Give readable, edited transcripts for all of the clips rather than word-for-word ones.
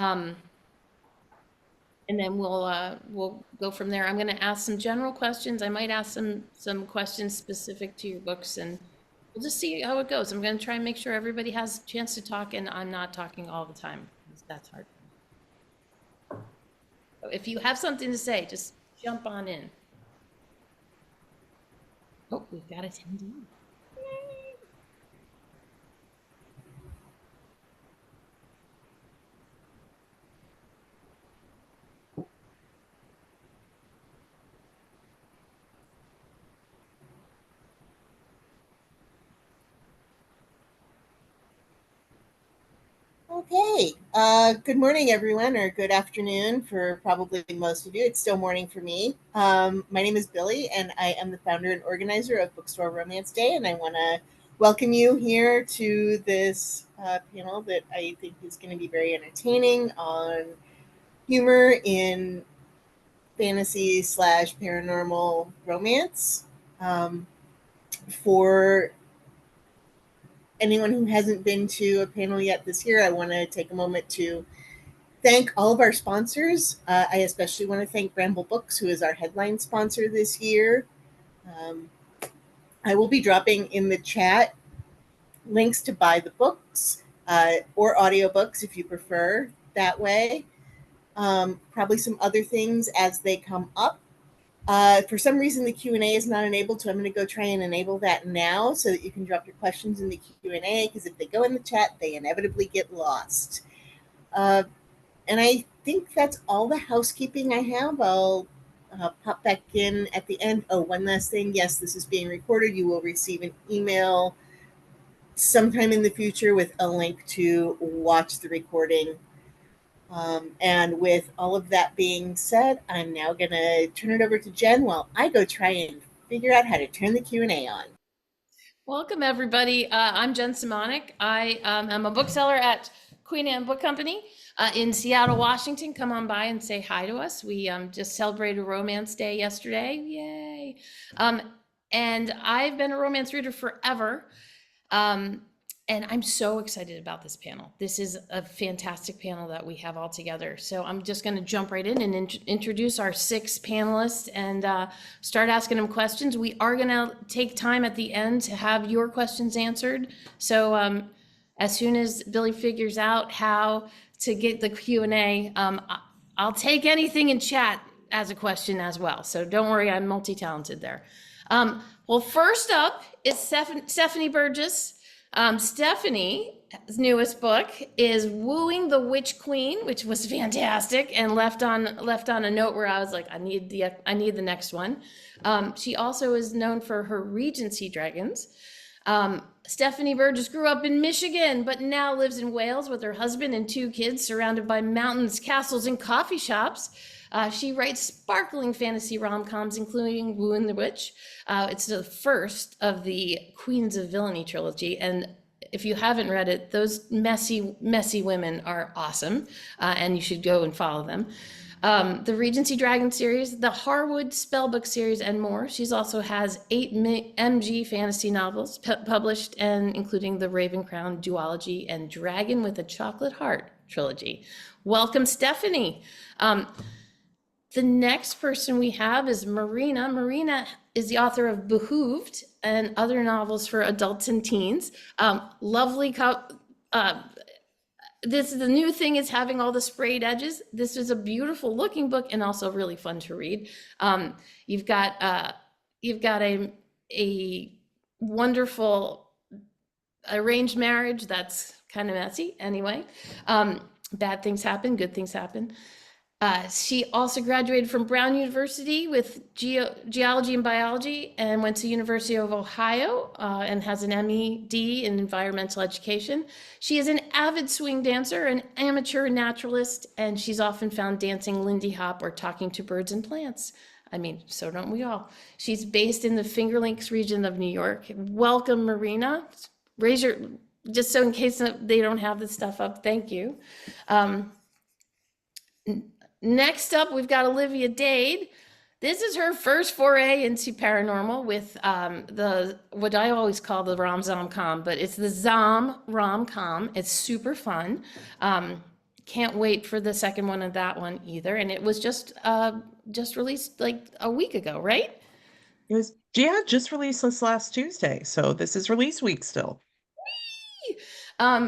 Um, and then we'll go from there. I'm going to ask some general questions. I might ask some questions specific to your books, and we'll just see how it goes. I'm going to try and make sure everybody has a chance to talk, and I'm not talking all the time, because that's hard. So if you have something to say, just jump on in. Oh, we've got attendee. Okay. Good morning, everyone, or good afternoon for probably most of you. It's still morning for me. My name is Billy, and I am the founder and organizer of Bookstore Romance Day, and I want to welcome you here to this panel that I think is going to be very entertaining on humor in fantasy slash paranormal romance. For anyone who hasn't been to a panel yet this year, I want to take a moment to thank all of our sponsors. I especially want to thank Bramble Books, who is our headline sponsor this year. Um, I will be dropping in the chat links to buy the books or audiobooks if you prefer that way. Probably some other things as they come up. For some reason, the Q&A is not enabled, so I'm going to go try and enable that now so that you can drop your questions in the Q&A, because if they go in the chat, they inevitably get lost. And I think that's all the housekeeping I have. I'll pop back in at the end. Oh, one last thing. Yes, this is being recorded. You will receive an email sometime in the future with a link to watch the recording. And with all of that being said, I'm now going to turn it over to Jen while I go try and figure out how to turn the Q&A on. Welcome, everybody. I'm Jen Simonic. I am a bookseller at Queen Anne Book Company in Seattle, Washington. Come on by and say hi to us. We just celebrated Romance Day yesterday. Yay. And I've been a romance reader forever. And I'm so excited about this panel. This is a fantastic panel that we have all together. So I'm just going to jump right in and introduce our 6 panelists and start asking them questions. We are going to take time at the end to have your questions answered. So as soon as Billy figures out how to get the Q&A, I'll take anything in chat as a question as well. So don't worry, I'm multi-talented there. Well, first up is Stephanie Burgis. Stephanie's newest book is Wooing the Witch Queen, which was fantastic and left on a note where I was like, I need the next one. She also is known for her Regency dragons. Stephanie Burgis grew up in Michigan, but now lives in Wales with her husband and 2 kids, surrounded by mountains, castles, and coffee shops. She writes sparkling fantasy rom-coms, including Wooing the Witch. It's the first of the Queens of Villainy trilogy, and if you haven't read it, those messy, messy women are awesome, and you should go and follow them. The Regency Dragon series, the Harwood Spellbook series, and more. She's also has 8 MG fantasy novels published, and including the Raven Crown duology and Dragon with a Chocolate Heart trilogy. Welcome, Stephanie. The next person we have is Marina. Marina is the author of Behooved and other novels for adults and teens. Lovely. This is the new thing, is having all the sprayed edges. This is a beautiful looking book and also really fun to read. You've got a wonderful arranged marriage that's kind of messy anyway. Bad things happen, good things happen. She also graduated from Brown University with geology and biology, and went to University of Ohio and has an MEd in environmental education. She is an avid swing dancer, an amateur naturalist, and she's often found dancing Lindy Hop or talking to birds and plants. I mean, so don't we all. She's based in the Finger Lakes region of New York. Welcome, Marina. Raise your, just so in case they don't have this stuff up, thank you. Next up, we've got Olivia Dade. This is her first foray into paranormal with what I always call the rom-zom-com, but it's the Zom rom-com. It's super fun. can't wait for the second one of that one either. And it was just released like a week ago, right? It was, yeah, just released this last Tuesday. So this is release week still.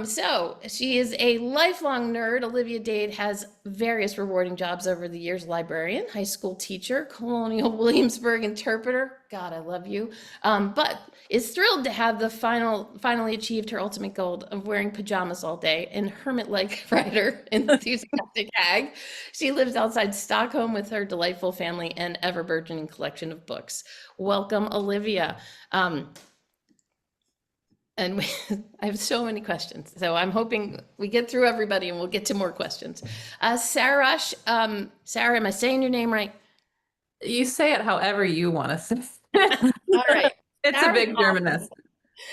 So she is a lifelong nerd. Olivia Dade has various rewarding jobs over the years: librarian, high school teacher, Colonial Williamsburg interpreter. God, I love you. But is thrilled to have finally achieved her ultimate goal of wearing pajamas all day and hermit-like writer, enthusiastic hag. She lives outside Stockholm with her delightful family and ever-burgeoning collection of books. Welcome, Olivia. And I have so many questions. So I'm hoping we get through everybody and we'll get to more questions. Sara Raasch, Sara, am I saying your name right? You say it however you want to say. All right. It's Sarah a big German mess.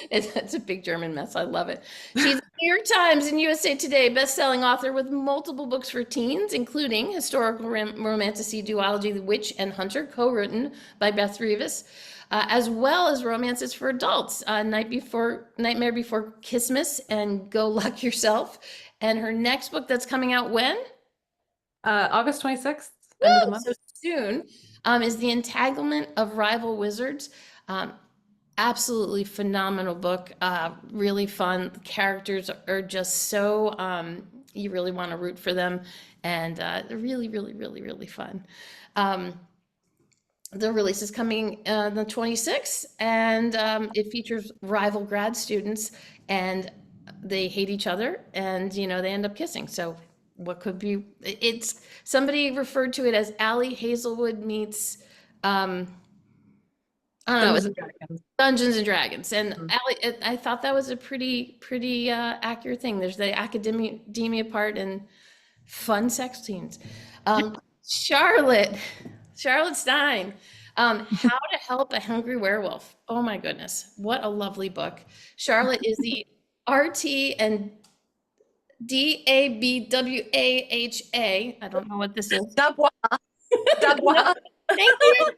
It's a big German mess. I love it. She's a New York Times and USA Today best-selling author with multiple books for teens, including historical romantasy duology The Witch and Hunter, co-written by Beth Revis, as well as romances for adults, Nightmare Before Christmas and Go Luck Yourself. And her next book that's coming out when? August 26th, end of the month. So soon, is The Entanglement of Rival Wizards. Absolutely phenomenal book, really fun. The characters are just so, you really want to root for them, and they're really, really, really, really fun. The release is coming the 26th, and it features rival grad students, and they hate each other, and they end up kissing. So what could be? It's somebody referred to it as Allie Hazelwood meets I don't know, Dungeons and Dragons. And Allie, I thought that was a pretty accurate thing. There's the academia part and fun sex scenes. Charlotte Stein, How to Help a Hungry Werewolf. Oh my goodness, what a lovely book. Charlotte is the RT and DABWAHA. I don't know what this is. Thank you.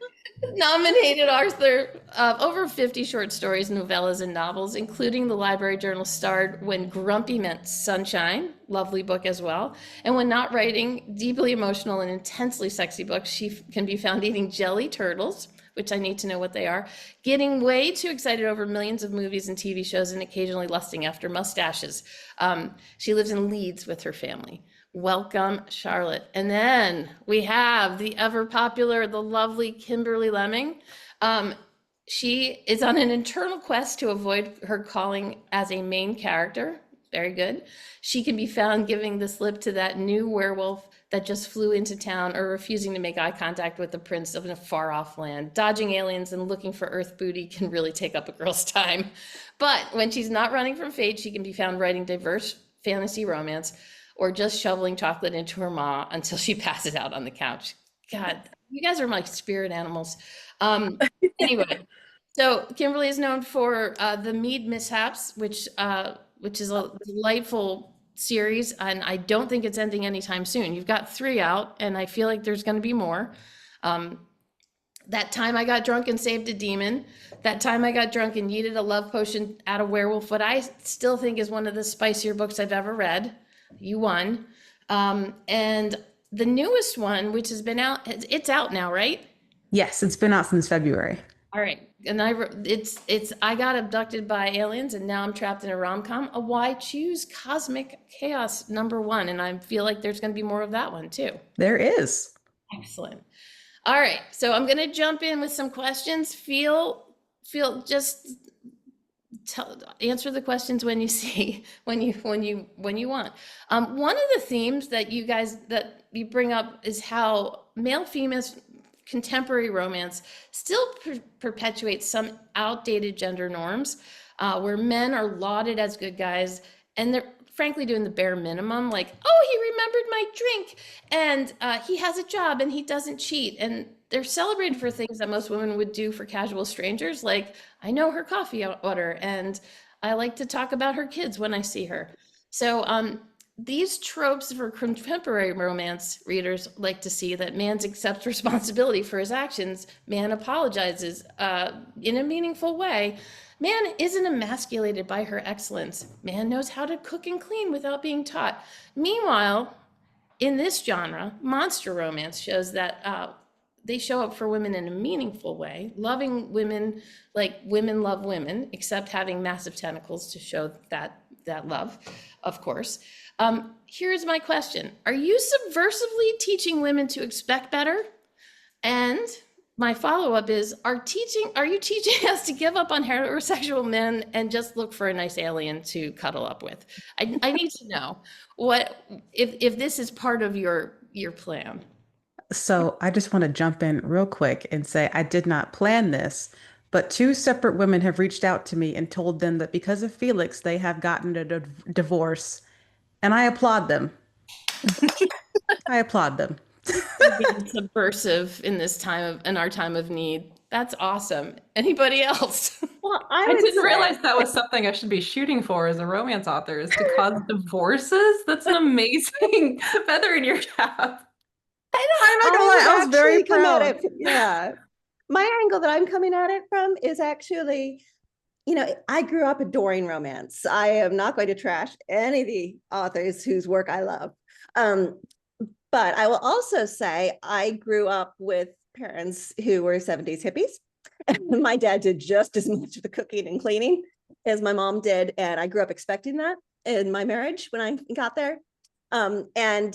Nominated author of over 50 short stories, novellas, and novels, including the Library Journal starred When Grumpy Meant Sunshine, lovely book as well. And when not writing deeply emotional and intensely sexy books, she can be found eating jelly turtles, which I need to know what they are, getting way too excited over millions of movies and TV shows, and occasionally lusting after mustaches. She lives in Leeds with her family. Welcome, Charlotte. And then we have the ever popular, the lovely Kimberly Lemming. She is on an internal quest to avoid her calling as a main character. Very good. She can be found giving the slip to that new werewolf that just flew into town, or refusing to make eye contact with the prince of a far-off land. Dodging aliens and looking for Earth booty can really take up a girl's time. But when she's not running from fate, she can be found writing diverse fantasy romance, or just shoveling chocolate into her maw until she passes out on the couch. God, you guys are my spirit animals. Anyway, so Kimberly is known for the Mead Mishaps, which is a delightful series, and I don't think it's ending anytime soon. You've got 3 out, and I feel like there's going to be more. That Time I Got Drunk and Saved a Demon. That Time I Got Drunk and Yeeted a Love Potion at a Werewolf, what I still think is one of the spicier books I've ever read. You won. And the newest one, which has been out, it's out now, right? Yes, it's been out since February. All right. And I got abducted by aliens and now I'm trapped in a rom-com. A Why Choose Cosmic Chaos #1. And I feel like there's going to be more of that one too. There is. Excellent. All right. So I'm going to jump in with some questions. Answer the questions when you see, when you want. One of the themes that you bring up is how male-female contemporary romance still perpetuates some outdated gender norms, where men are lauded as good guys, and they're frankly doing the bare minimum, like, oh, he remembered my drink, and he has a job, and he doesn't cheat, and they're celebrated for things that most women would do for casual strangers, like, I know her coffee order, and I like to talk about her kids when I see her. So these tropes for contemporary romance readers like to see that man accepts responsibility for his actions, man apologizes in a meaningful way, man isn't emasculated by her excellence, man knows how to cook and clean without being taught. Meanwhile, in this genre, monster romance shows that they show up for women in a meaningful way, loving women like women love women, except having massive tentacles to show that love, of course. Here's my question. Are you subversively teaching women to expect better? And my follow-up is, are you teaching us to give up on heterosexual men and just look for a nice alien to cuddle up with? I need to know what if this is part of your plan. So I just want to jump in real quick and say I did not plan this, but two separate women have reached out to me and told them that because of Felix, they have gotten a divorce, and I applaud them. I applaud them. Being subversive in our time of need. That's awesome. Anybody else? Well, I would didn't say- realize that was something I should be shooting for as a romance author, is to cause divorces. That's an amazing feather in your cap. I'm not gonna I lie, I would was very actually come at proud. it. Yeah. My angle that I'm coming at it from is actually, I grew up adoring romance. I am not going to trash any of the authors whose work I love. But I will also say I grew up with parents who were 70s hippies. My dad did just as much of the cooking and cleaning as my mom did. And I grew up expecting that in my marriage when I got there. And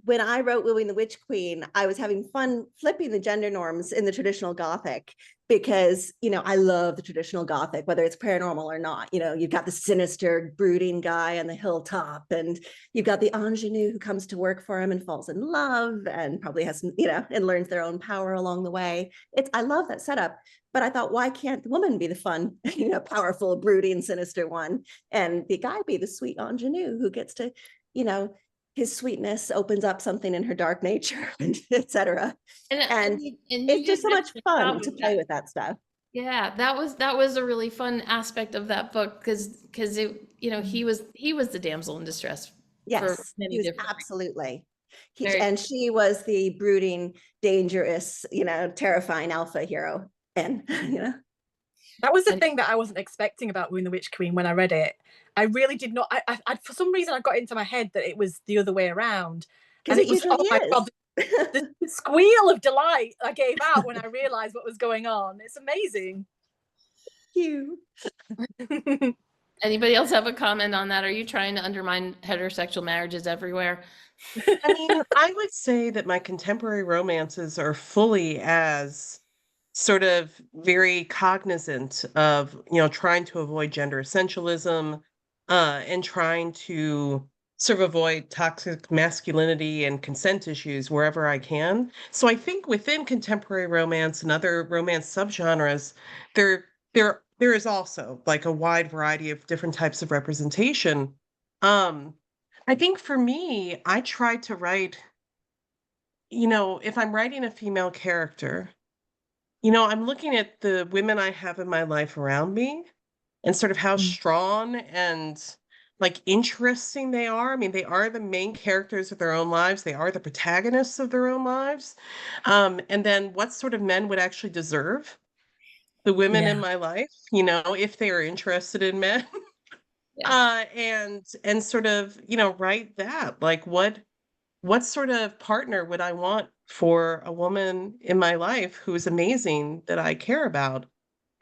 when I wrote Wooing the Witch Queen, I was having fun flipping the gender norms in the traditional Gothic because, I love the traditional Gothic, whether it's paranormal or not. You've got the sinister, brooding guy on the hilltop, and you've got the ingenue who comes to work for him and falls in love and probably has, and learns their own power along the way. I love that setup. But I thought, why can't the woman be the fun, powerful, brooding, sinister one, and the guy be the sweet ingenue who gets to, his sweetness opens up something in her dark nature, etc. And it's just so much fun to play with that stuff. Yeah, that was a really fun aspect of that book because he was the damsel in distress. Yes, many he was different absolutely. Very- And she was the brooding, dangerous, terrifying alpha hero. And That was the And- thing that I wasn't expecting about Wooing the Witch Queen when I read it. I really did not. I for some reason I got into my head that it was the other way around. because And it usually oh my is. God, the squeal of delight I gave out when I realized what was going on. It's amazing. You. Anybody else have a comment on that? Are you trying to undermine heterosexual marriages everywhere? I mean, I would say that my contemporary romances are fully as sort of very cognizant of, trying to avoid gender essentialism, and trying to sort of avoid toxic masculinity and consent issues wherever I can. So I think within contemporary romance and other romance subgenres, there is also like a wide variety of different types of representation. I think for me, I try to write, if I'm writing a female character, I'm looking at the women I have in my life around me and sort of how strong and like interesting they are. I mean, they are the main characters of their own lives. They are the protagonists of their own lives. And then what sort of men would actually deserve the women in my life, if they are interested in men. Yeah. And sort of, write that, like what sort of partner would I want for a woman in my life who is amazing that I care about?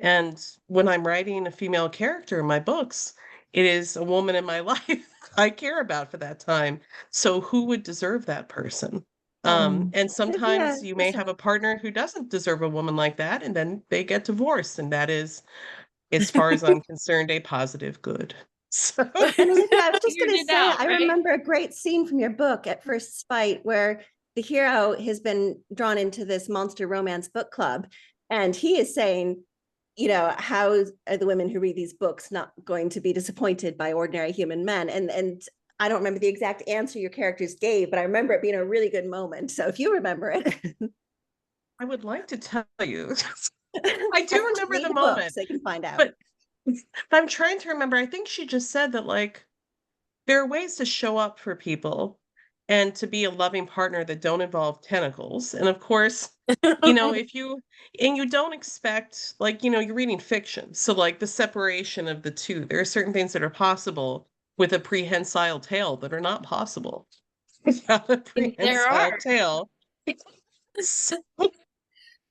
And when I'm writing a female character in my books, it is a woman in my life I care about for that time. So who would deserve that person? And sometimes you may have a partner who doesn't deserve a woman like that, and then they get divorced, and that is, as far as I'm concerned, a positive good. So And Olivia, I was just Figured going to it say, out, I right? remember a great scene from your book at First Spite where the hero has been drawn into this monster romance book club. And he is saying, how are the women who read these books not going to be disappointed by ordinary human men? And I don't remember the exact answer your characters gave, but I remember it being a really good moment. So if you remember it. I would like to tell you, I do remember Read the book moment, so you can find out. but I'm trying to remember. I think she just said that, like, there are ways to show up for people and to be a loving partner that don't involve tentacles. And of course, if you don't expect, like, you're reading fiction. So like the separation of the two, there are certain things that are possible with a prehensile tale that are not possible Yeah, the Queen and There Sal are. tale. So,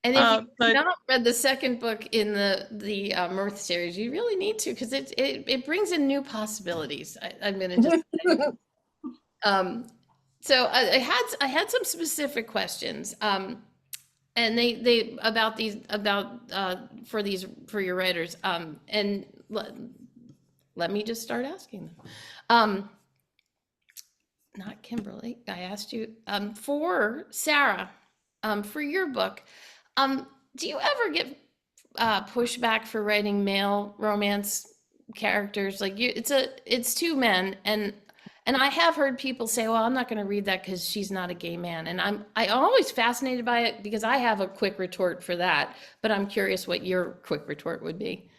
And if you've but not read the second book in the Mirth series, you really need to, because it brings in new possibilities. I'm gonna just say. So I had some specific questions, and they about these about for your writers, and let me just start asking them. Not Kimberly. I asked you for Sarah, for your book. Do you ever get pushback for writing male romance characters? Like it's two men, and I have heard people say, "Well, I'm not going to read that because she's not a gay man." And I'm always fascinated by it because I have a quick retort for that. But I'm curious what your quick retort would be.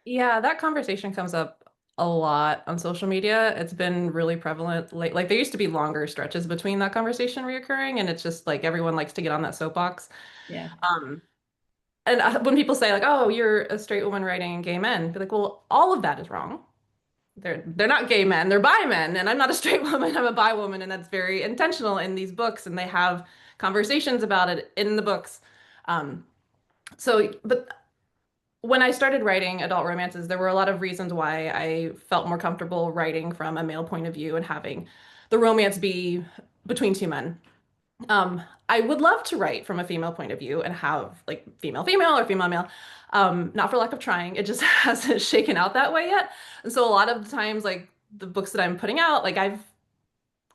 Yeah, that conversation comes up a lot on social media. It's been really prevalent. Like there used to be longer stretches between that conversation reoccurring, and it's just like everyone likes to get on that soapbox. Yeah. And when people say like, "Oh, you're a straight woman writing gay men," be like, "Well, all of that is wrong. They're not gay men, they're bi men, and I'm not a straight woman, I'm a bi woman, and that's very intentional in these books, and they have conversations about it in the books." But when I started writing adult romances, there were a lot of reasons why I felt more comfortable writing from a male point of view and having the romance be between two men. I would love to write from a female point of view and have like female female or female male. Not for lack of trying, it just hasn't shaken out that way yet. And so a lot of the times, like the books that I'm putting out, like I've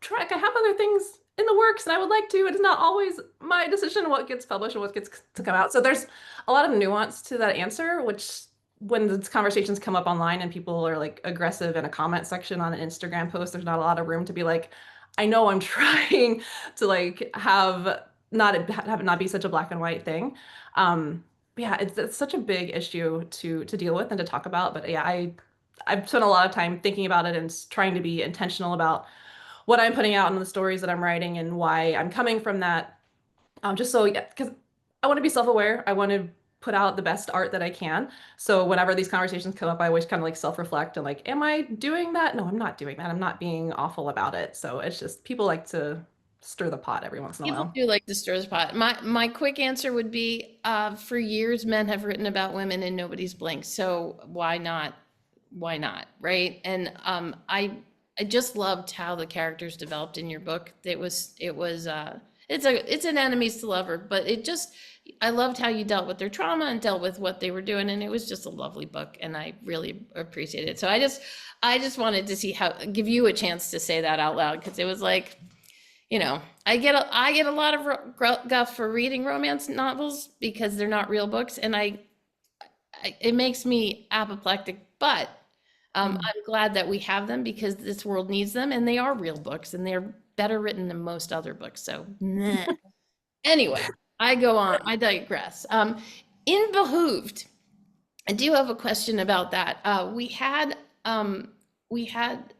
tried, I have other things in the works and I would like to. It's not always my decision what gets published and what gets to come out. So there's a lot of nuance to that answer, which when the conversations come up online and people are like aggressive in a comment section on an Instagram post, there's not a lot of room to be like, I know I'm trying to like have it not be such a black and white thing. But yeah, it's such a big issue to deal with and to talk about. But yeah, I've spent a lot of time thinking about it and trying to be intentional about what I'm putting out in the stories that I'm writing and why I'm coming from that. Just so, yeah, because I want to be self-aware. I want to put out the best art that I can. So whenever these conversations come up, I always kind of like self-reflect and like, am I doing that? No, I'm not doing that. I'm not being awful about it. So it's just people like to stir the pot every once in a People while. do like to stir the pot. My quick answer would be, for years, men have written about women and nobody's blinked. So why not? Why not? Right? And I just loved how the characters developed in your book. It's an enemies to lover, but I loved how you dealt with their trauma and dealt with what they were doing, and it was just a lovely book, and I really appreciate it. So I just wanted to give you a chance to say that out loud, because it was like, I get a lot of guff for reading romance novels because they're not real books, and it makes me apoplectic, but I'm glad that we have them because this world needs them, and they are real books, and they're better written than most other books. So anyway, I go on. I digress. In Behooved, I do have a question about that. We had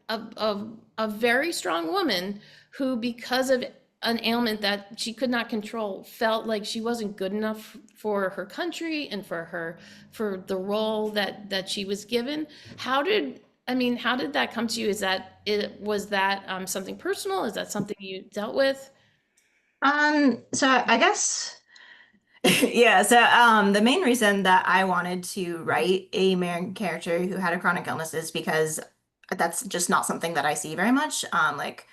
a very strong woman who, because of an ailment that she could not control, felt like she wasn't good enough for her country and for the role that she was given. How did that come to you? Was that something personal? Is that something you dealt with? So I guess yeah, so the main reason that I wanted to write a main character who had a chronic illness is because that's just not something that I see very much. Like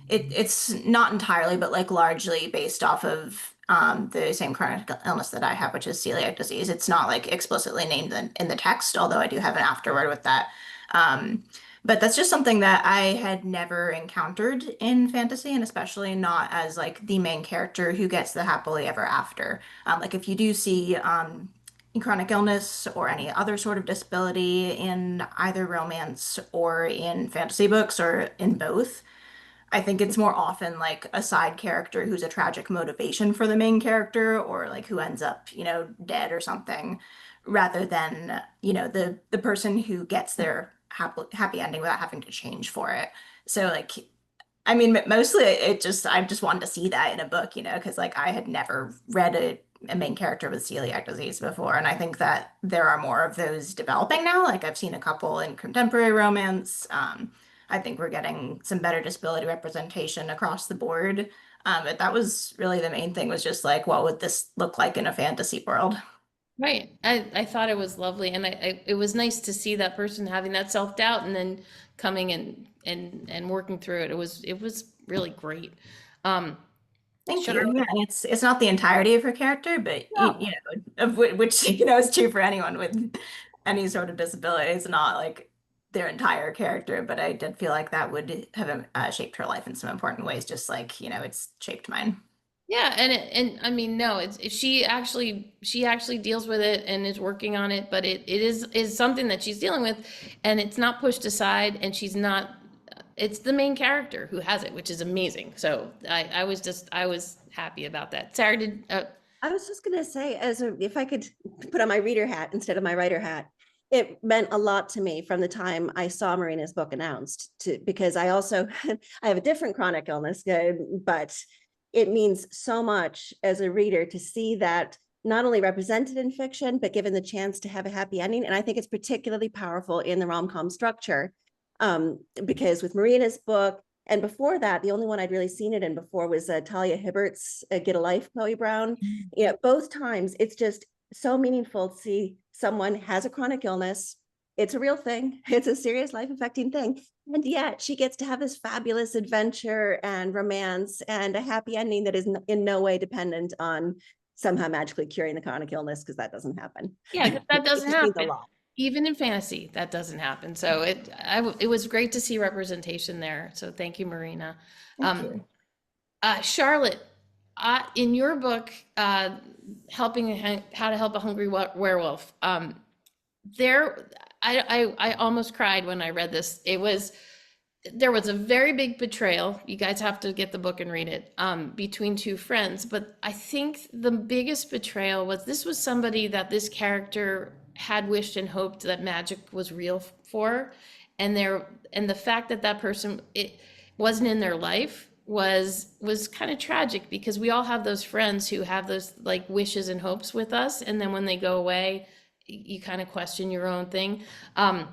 it's not entirely, but like largely based off of the same chronic illness that I have, which is celiac disease. It's not like explicitly named in the text, although I do have an afterword with that. Um, but that's just something that I had never encountered in fantasy, and especially not as like the main character who gets the happily ever after. Like if you do see chronic illness or any other sort of disability in either romance or in fantasy books or in both, I think it's more often like a side character who's a tragic motivation for the main character, or like who ends up, dead or something, rather than, the person who gets their happy ending without having to change for it. So like, I mean, mostly I just wanted to see that in a book, because like I had never read a main character with celiac disease before. And I think that there are more of those developing now. Like I've seen a couple in contemporary romance. I think we're getting some better disability representation across the board. But that was really the main thing, was just like, what would this look like in a fantasy world? Right. I thought it was lovely, and it was nice to see that person having that self-doubt and then coming and working through it. It was really great. Thank Sure. you. Yeah, and it's not the entirety of her character, but No. you know, which you know is true for anyone with any sort of disability. It's not like their entire character, but I did feel like that would have shaped her life in some important ways, just like, you know, it's shaped mine. Yeah, and I mean, no, she actually deals with it and is working on it, but it is something that she's dealing with, and it's not pushed aside, and she's not. It's the main character who has it, which is amazing. So I was happy about that. Sarah, I was just going to say, if I could put on my reader hat instead of my writer hat, it meant a lot to me from the time I saw Marina's book announced, because I also I have a different chronic illness, but it means so much as a reader to see that not only represented in fiction, but given the chance to have a happy ending. And I think it's particularly powerful in the rom-com structure, because with Marina's book, and before that, the only one I'd really seen it in before was Talia Hibbert's Get a Life, Chloe Brown. You know, both times it's just so meaningful to see someone has a chronic illness. It's a real thing. It's a serious life-affecting thing. And yet she gets to have this fabulous adventure and romance and a happy ending that is in no way dependent on somehow magically curing the chronic illness, because that doesn't happen. yeah, 'cause that doesn't It just means a happen. lot. Even in fantasy, that doesn't happen. So it was great to see representation there. So thank you, Marina. Thank you. Charlotte, in your book, helping how to help a hungry werewolf, I almost cried when I read this. There was a very big betrayal. You guys have to get the book and read it, between two friends. But I think the biggest betrayal was, this was somebody that this character had wished and hoped that magic was real for, and the fact that that person, it wasn't in their life, was kind of tragic, because we all have those friends who have those like wishes and hopes with us, and then when they go away, you kind of question your own thing. I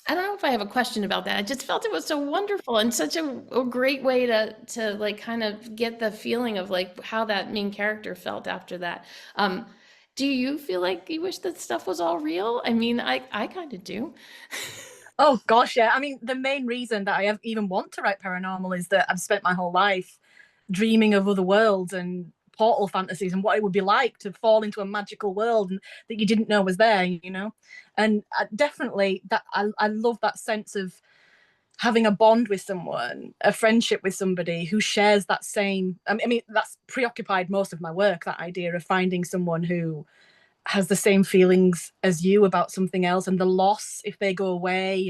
don't know if I have a question about that. I just felt it was so wonderful and such a great way to like kind of get the feeling of like how that main character felt after that. Do you feel like you wish that stuff was all real? I mean, I kind of do. Oh gosh, yeah. I mean, the main reason that I even want to write paranormal is that I've spent my whole life dreaming of other worlds and portal fantasies and what it would be like to fall into a magical world and that you didn't know was there, you know. And definitely that I love that sense of having a bond with someone, a friendship with somebody who shares that same. I mean, that's preoccupied most of my work, that idea of finding someone who has the same feelings as you about something else, and the loss if they go away,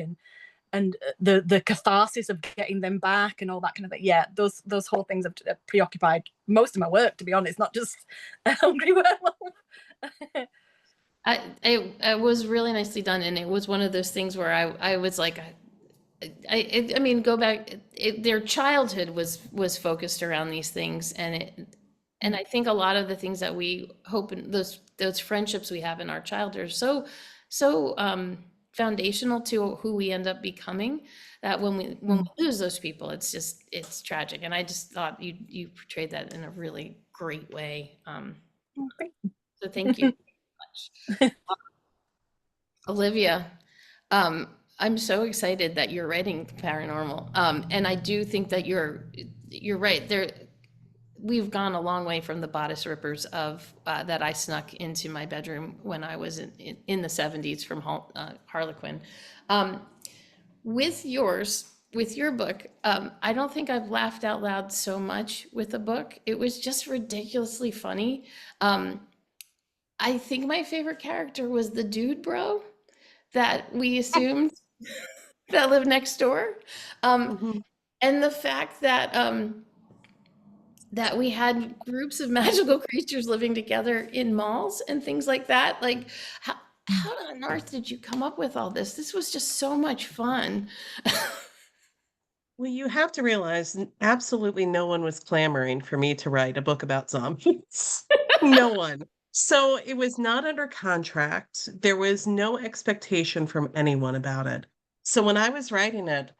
and the catharsis of getting them back and all that kind of thing. Yeah, those whole things have preoccupied most of my work, to be honest, not just a hungry werewolf. It was really nicely done, and it was one of those things where I was like, I mean, go back. Their childhood was focused around these things, and I think a lot of the things that we hope in those friendships we have in our childhood are so foundational to who we end up becoming, that when we lose those people, it's tragic. And I just thought you portrayed that in a really great way. So thank you so much. Olivia, I'm so excited that you're writing paranormal, and I do think that you're right. We've gone a long way from the bodice rippers of that I snuck into my bedroom when I was in the 70s from Harlequin. With your book, I don't think I've laughed out loud so much with a book. It was just ridiculously funny. I think my favorite character was the dude bro that we assumed that lived next door. And the fact that that we had groups of magical creatures living together in malls and things like that. Like, how on earth did you come up with all this? This was just so much fun. Well, you have to realize absolutely no one was clamoring for me to write a book about zombies. No one. So it was not under contract. There was no expectation from anyone about it. So when I was writing it,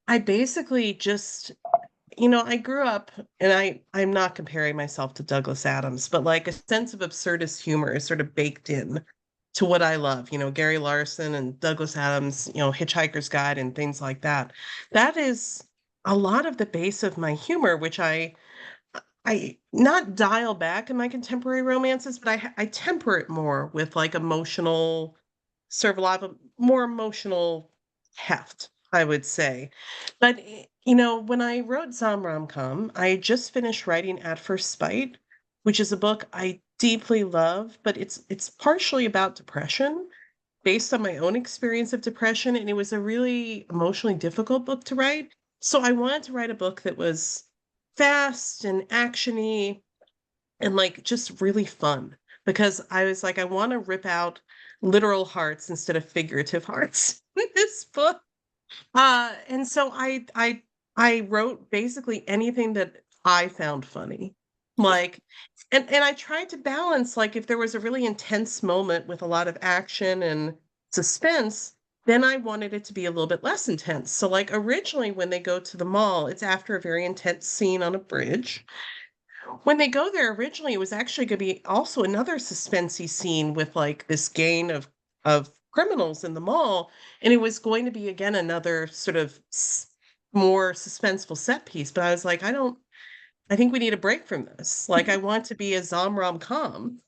I basically just, I grew up, and I'm not comparing myself to Douglas Adams, but like a sense of absurdist humor is sort of baked in to what I love, Gary Larson and Douglas Adams, Hitchhiker's Guide and things like that. That is a lot of the base of my humor, which I not dial back in my contemporary romances, but I temper it more with like emotional, sort of a lot of more emotional heft, I would say. But when I wrote Zomrom-Com, I had just finished writing At First Spite, which is a book I deeply love, but it's partially about depression, based on my own experience of depression, and it was a really emotionally difficult book to write. So I wanted to write a book that was fast and actiony and like just really fun, because I was like, I want to rip out literal hearts instead of figurative hearts in this book. And so I wrote basically anything that I found funny. Like, and I tried to balance, like, if there was a really intense moment with a lot of action and suspense, then I wanted it to be a little bit less intense. So like originally when they go to the mall, it's after a very intense scene on a bridge. When they go there originally, it was actually going to be also another suspensey scene with like this gang of criminals in the mall, and it was going to be again another sort of more suspenseful set piece. But I was like, I think we need a break from this. Like, I want to be a Zomrom-Com.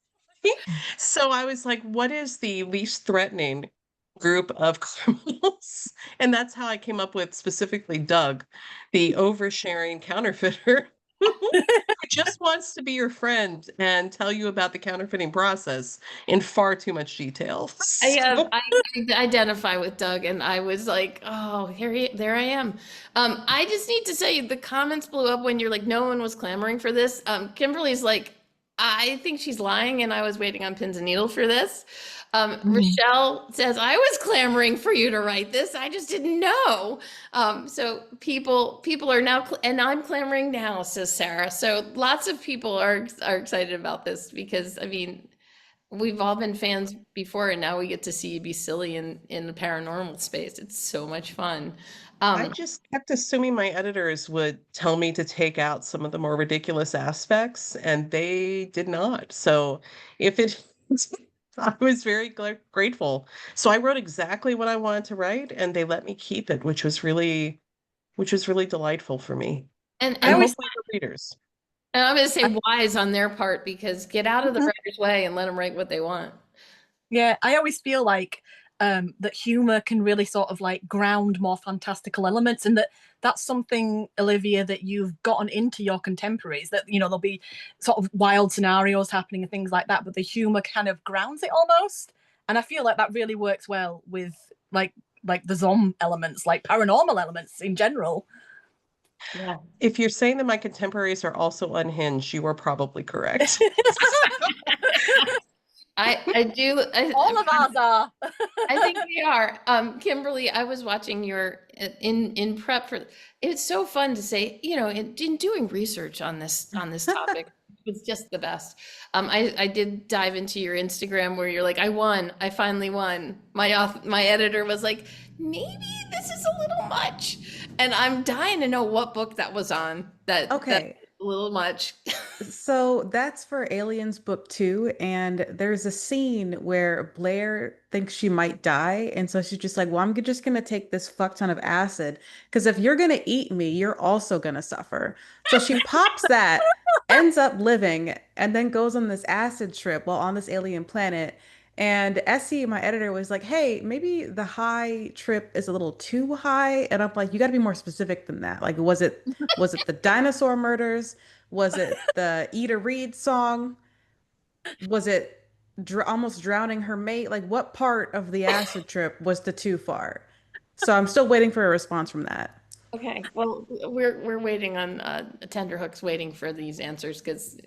So I was like, what is the least threatening group of criminals? And that's how I came up with specifically Doug, the oversharing counterfeiter who just wants to be your friend and tell you about the counterfeiting process in far too much detail. I identify with Doug, and I was like, oh, there I am. I just need to say the comments blew up when you're like, no one was clamoring for this. Kimberly's like, I think she's lying, and I was waiting on pins and needles for this. Rochelle says, I was clamoring for you to write this. I just didn't know. So people are now, and I'm clamoring now, says Sarah. So lots of people are excited about this because, I mean, we've all been fans before, and now we get to see you be silly in the paranormal space. It's so much fun. I just kept assuming my editors would tell me to take out some of the more ridiculous aspects, and they did not. So if it, I was very grateful. So I wrote exactly what I wanted to write, and they let me keep it, which was really delightful for me. And hopefully for readers. And I'm going to say wise on their part, because get out of the writer's way and let them write what they want. Yeah, I always feel like that humor can really sort of like ground more fantastical elements, and that's something, Olivia, that you've gotten into your contemporaries, that there'll be sort of wild scenarios happening and things like that, but the humor kind of grounds it almost. And I feel like that really works well with like the zombie elements, like paranormal elements in general. Yeah. If you're saying that my contemporaries are also unhinged, you are probably correct. I do. All of us are. I think we are. Kimberly, I was watching your in prep for. It's so fun to say, in doing research on this topic, it's just the best. I did dive into your Instagram where you're like, I won. I finally won. My editor was like, maybe this is a little much, and I'm dying to know what book that was on. Okay. A little much. So that's for Aliens Book 2, and there's a scene where Blair thinks she might die, and so she's just like, well, I'm just gonna take this fuck ton of acid, because if you're gonna eat me, you're also gonna suffer. So she pops that, ends up living, and then goes on this acid trip while on this alien planet. And Essie, my editor, was like, hey, maybe the high trip is a little too high. And I'm like, you got to be more specific than that. Like, was it the dinosaur murders? Was it the Ida Reed song? Was it almost drowning her mate? Like, what part of the acid trip was the too far? So I'm still waiting for a response from that. Okay, well, we're waiting on tenterhooks, waiting for these answers, because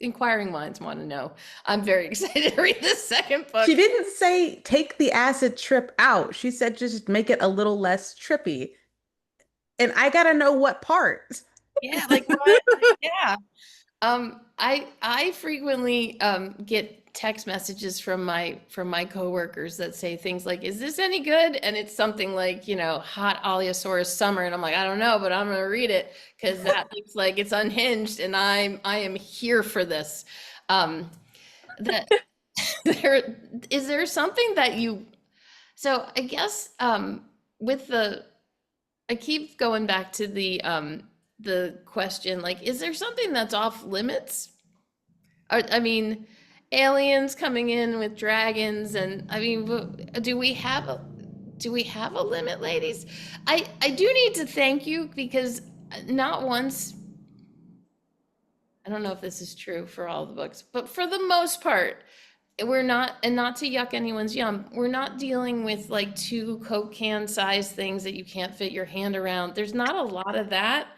inquiring minds want to know. I'm very excited to read this second book. She didn't say take the acid trip out. She said just make it a little less trippy. And I gotta know what part. Yeah, like what? Yeah. I frequently get text messages from my coworkers that say things like, "Is this any good?" And it's something like, hot Allosaurus summer, and I'm like, I don't know, but I'm gonna read it because that looks like it's unhinged, and I am here for this. That is there something that you? So I guess I keep going back to the question, like, is there something that's off limits? I mean, aliens coming in with dragons, and I mean, do we have a limit, ladies? I do need to thank you because not once, I don't know if this is true for all the books, but for the most part, we're not, and not to yuck anyone's yum, we're not dealing with like 2 Coke can size things that you can't fit your hand around. There's not a lot of that.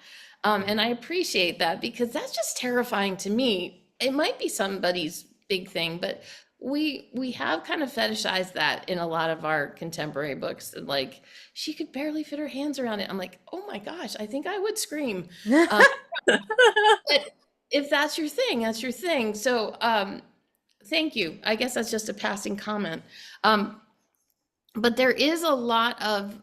And I appreciate that because that's just terrifying to me. It might be somebody's big thing, but we have kind of fetishized that in a lot of our contemporary books. Like, she could barely fit her hands around it. I'm like, oh my gosh, I think I would scream. But if that's your thing, that's your thing. So thank you. I guess that's just a passing comment. But there is a lot of,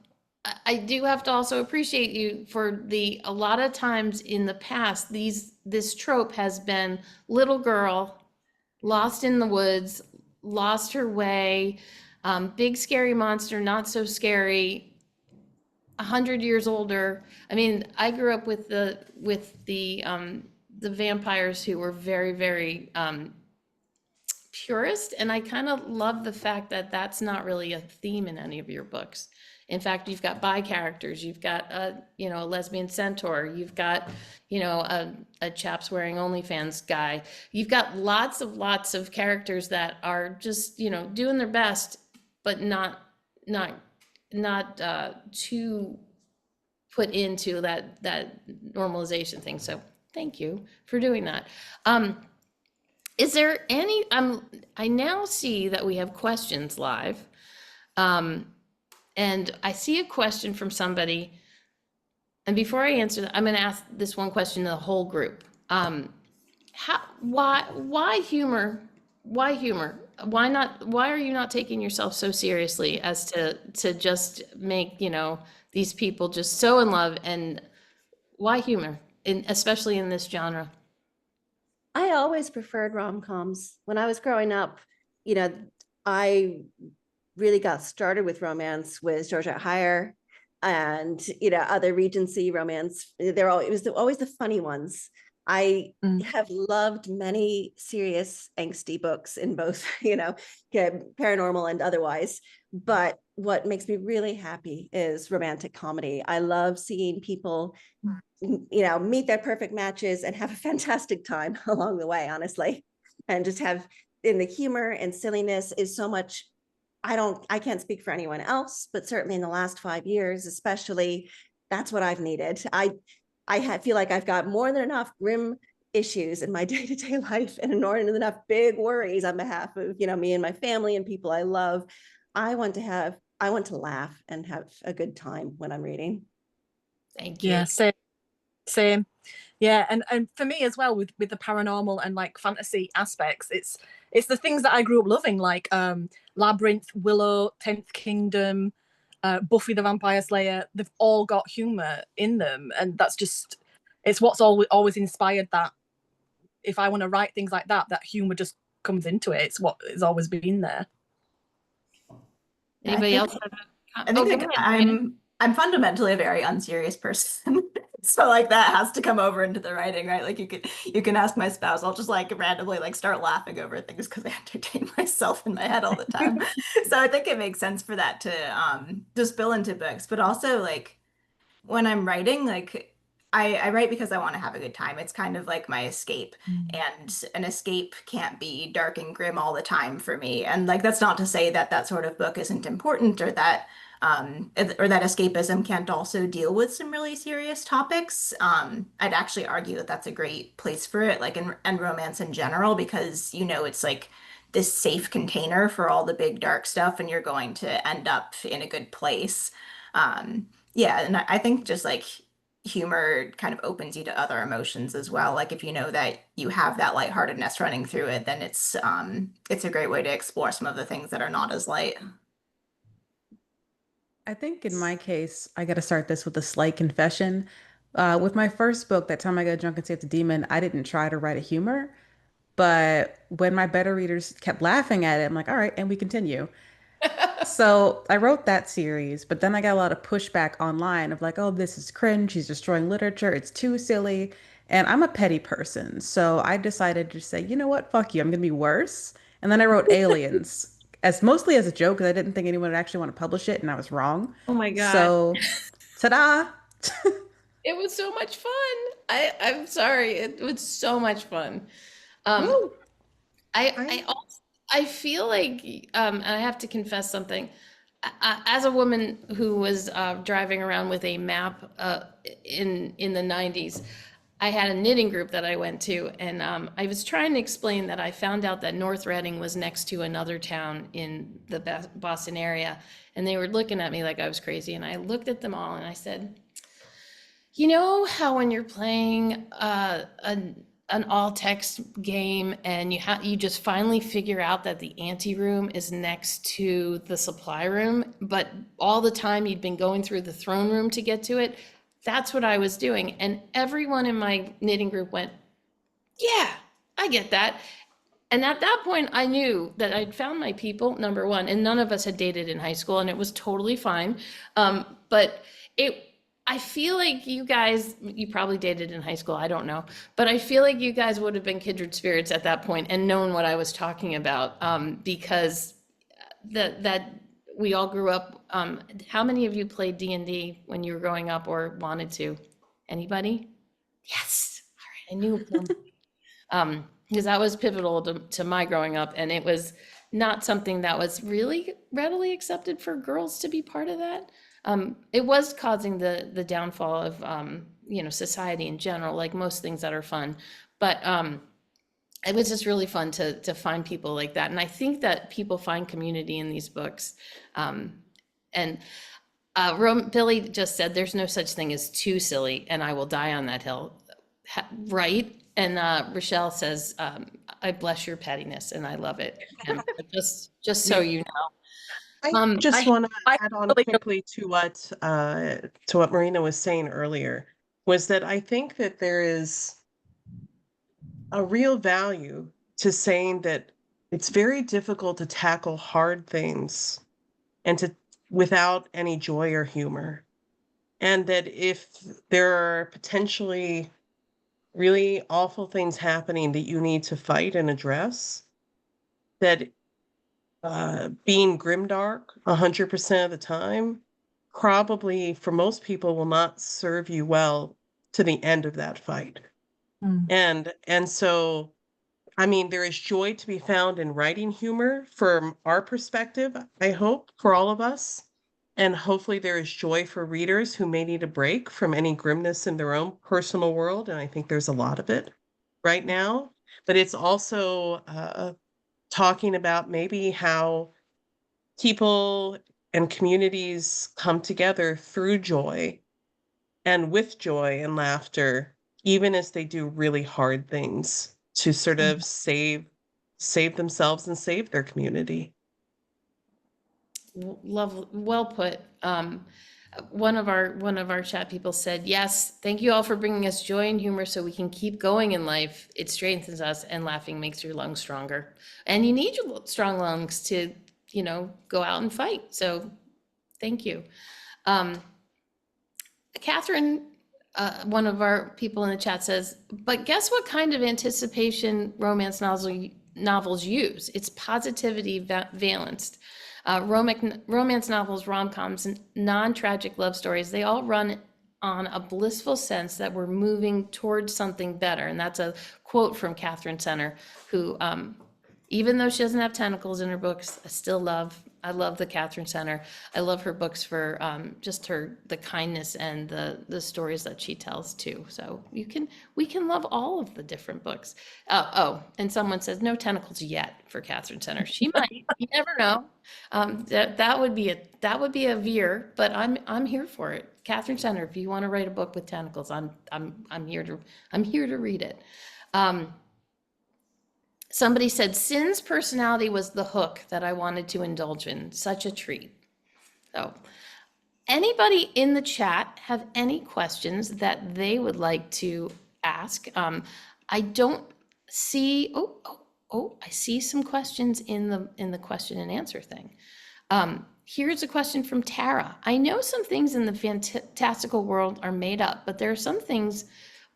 I do have to also appreciate you for a lot of times in the past, this trope has been little girl, lost in the woods, lost her way, big scary monster, not so scary, 100 years older. I mean, I grew up with the vampires who were very, very purist, and I kind of love the fact that that's not really a theme in any of your books. In fact, you've got bi characters, you've got a lesbian centaur, you've got a chaps wearing OnlyFans guy, you've got lots of characters that are just doing their best, but not too put into that normalization thing. So thank you for doing that. Is there any, I now see that we have questions live. And I see a question from somebody. And before I answer that, I'm going to ask this one question to the whole group. Why humor? Why humor? Why are you not taking yourself so seriously as to just make, these people just so in love? And why humor, especially in this genre? I always preferred rom-coms. When I was growing up, I really got started with romance with Georgette Heyer and, other Regency romance. It was always the funny ones. I have loved many serious angsty books in both, paranormal and otherwise. But what makes me really happy is romantic comedy. I love seeing people meet their perfect matches and have a fantastic time along the way, honestly. And just have, in the humor and silliness is so much. I can't speak for anyone else, but certainly in the last 5 years, especially, that's what I've needed. I feel like I've got more than enough grim issues in my day-to-day life and more than enough big worries on behalf of, me and my family and people I love. I want to laugh and have a good time when I'm reading. Thank you. Yeah, same. Yeah, and for me as well, with the paranormal and like fantasy aspects, it's the things that I grew up loving, like Labyrinth, Willow, 10th Kingdom, Buffy the Vampire Slayer. They've all got humor in them, and that's just, it's what's always inspired that. If I want to write things like that humor just comes into it. It's what has always been there. Anybody else? I think I'm fundamentally a very unserious person. So like that has to come over into the writing, right? Like you can ask my spouse, I'll just like randomly like start laughing over things because I entertain myself in my head all the time. So I think it makes sense for that to spill into books. But also like when I'm writing, like I write because I want to have a good time. It's kind of like my escape. And an escape can't be dark and grim all the time for me. And like that's not to say that that sort of book isn't important or that escapism can't also deal with some really serious topics. I'd actually argue that that's a great place for it, like and romance in general, because it's like this safe container for all the big dark stuff, and you're going to end up in a good place. Yeah, and I think just like humor kind of opens you to other emotions as well. Like if you know that you have that lightheartedness running through it, then it's a great way to explore some of the things that are not as light. I think in my case, I got to start this with a slight confession. With my first book, That Time I Got Drunk and Saved the Demon, I didn't try to write a humor, but when my beta readers kept laughing at it, I'm like, all right, and we continue. So I wrote that series, but then I got a lot of pushback online of like, oh, this is cringe. She's destroying literature. It's too silly. And I'm a petty person. So I decided to say, you know what? Fuck you. I'm going to be worse. And then I wrote Aliens as mostly as a joke because I didn't think anyone would actually want to publish it. And I was wrong. Oh my God. So ta-da. It was so much fun. I'm sorry. It was so much fun. Woo. I feel like, and I have to confess something. As a woman who was driving around with a map in the 90s, I had a knitting group that I went to, and I was trying to explain that I found out that North Reading was next to another town in the Boston area, and they were looking at me like I was crazy, and I looked at them all and I said, you know how when you're playing an all text game and you just finally figure out that the ante room is next to the supply room, but all the time you'd been going through the throne room to get to it? That's what I was doing. And everyone in my knitting group went, yeah, I get that. And at that point, I knew that I'd found my people, number one, and none of us had dated in high school, and it was totally fine. But I feel like you guys, you probably dated in high school, I don't know, but I feel like you guys would have been kindred spirits at that point and known what I was talking about, because that we all grew up. How many of you played D&D when you were growing up or wanted to? Anybody? Yes. All right, I knew. Because that was pivotal to my growing up, and it was not something that was really readily accepted for girls to be part of that. It was causing the downfall of society in general, like most things that are fun. But it was just really fun to find people like that. And I think that people find community in these books. And Billy just said, there's no such thing as too silly, and I will die on that hill. Right? And Rochelle says, I bless your pettiness, and I love it. And just so you know. I just want to add on quickly to what Marina was saying earlier, was that I think that there is a real value to saying that it's very difficult to tackle hard things and without any joy or humor. And that if there are potentially really awful things happening that you need to fight and address, that being grimdark 100% of the time probably for most people will not serve you well to the end of that fight. And so, I mean, there is joy to be found in writing humor from our perspective, I hope, for all of us. And hopefully there is joy for readers who may need a break from any grimness in their own personal world. And I think there's a lot of it right now. But it's also talking about maybe how people and communities come together through joy and with joy and laughter, even as they do really hard things to sort of save themselves and save their community. Love, well put. One of our chat people said, yes, thank you all for bringing us joy and humor so we can keep going in life. It strengthens us, and laughing makes your lungs stronger. And you need your strong lungs to, go out and fight. So thank you. Catherine, one of our people in the chat says, but guess what kind of anticipation romance novels use? It's positivity valenced. Romance novels, rom-coms, and non-tragic love stories, they all run on a blissful sense that we're moving towards something better. And that's a quote from Catherine Center, who Even though she doesn't have tentacles in her books, I love the Catherine Center. I love her books for just the kindness and the stories that she tells too. So we can love all of the different books. And someone says no tentacles yet for Catherine Center. She might, you never know. That would be a veer, but I'm here for it. Catherine Center, if you want to write a book with tentacles, I'm here to read it. Somebody said, Sin's personality was the hook that I wanted to indulge in. Such a treat. So, anybody in the chat have any questions that they would like to ask? I don't see, I see some questions in the question and answer thing. Here's a question from Tara. I know some things in the fantastical world are made up, but there are some things.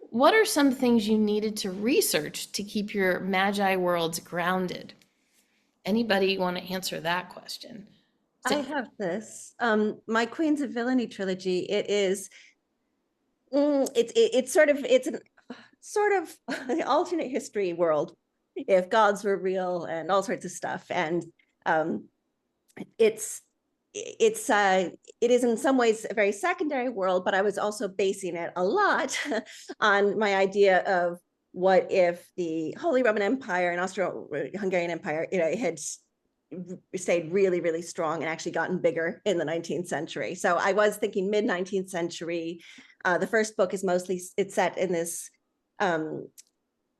What are some things you needed to research to keep your magi worlds grounded? Anybody want to answer that question? I have this. My Queens of Villainy trilogy. It's an sort of an alternate history world, if gods were real and all sorts of stuff. And it is in some ways a very secondary world, but I was also basing it a lot on my idea of what if the Holy Roman Empire and Austro-Hungarian Empire, had stayed really, really strong and actually gotten bigger in the 19th century. So I was thinking mid-19th century. The first book is it's set in this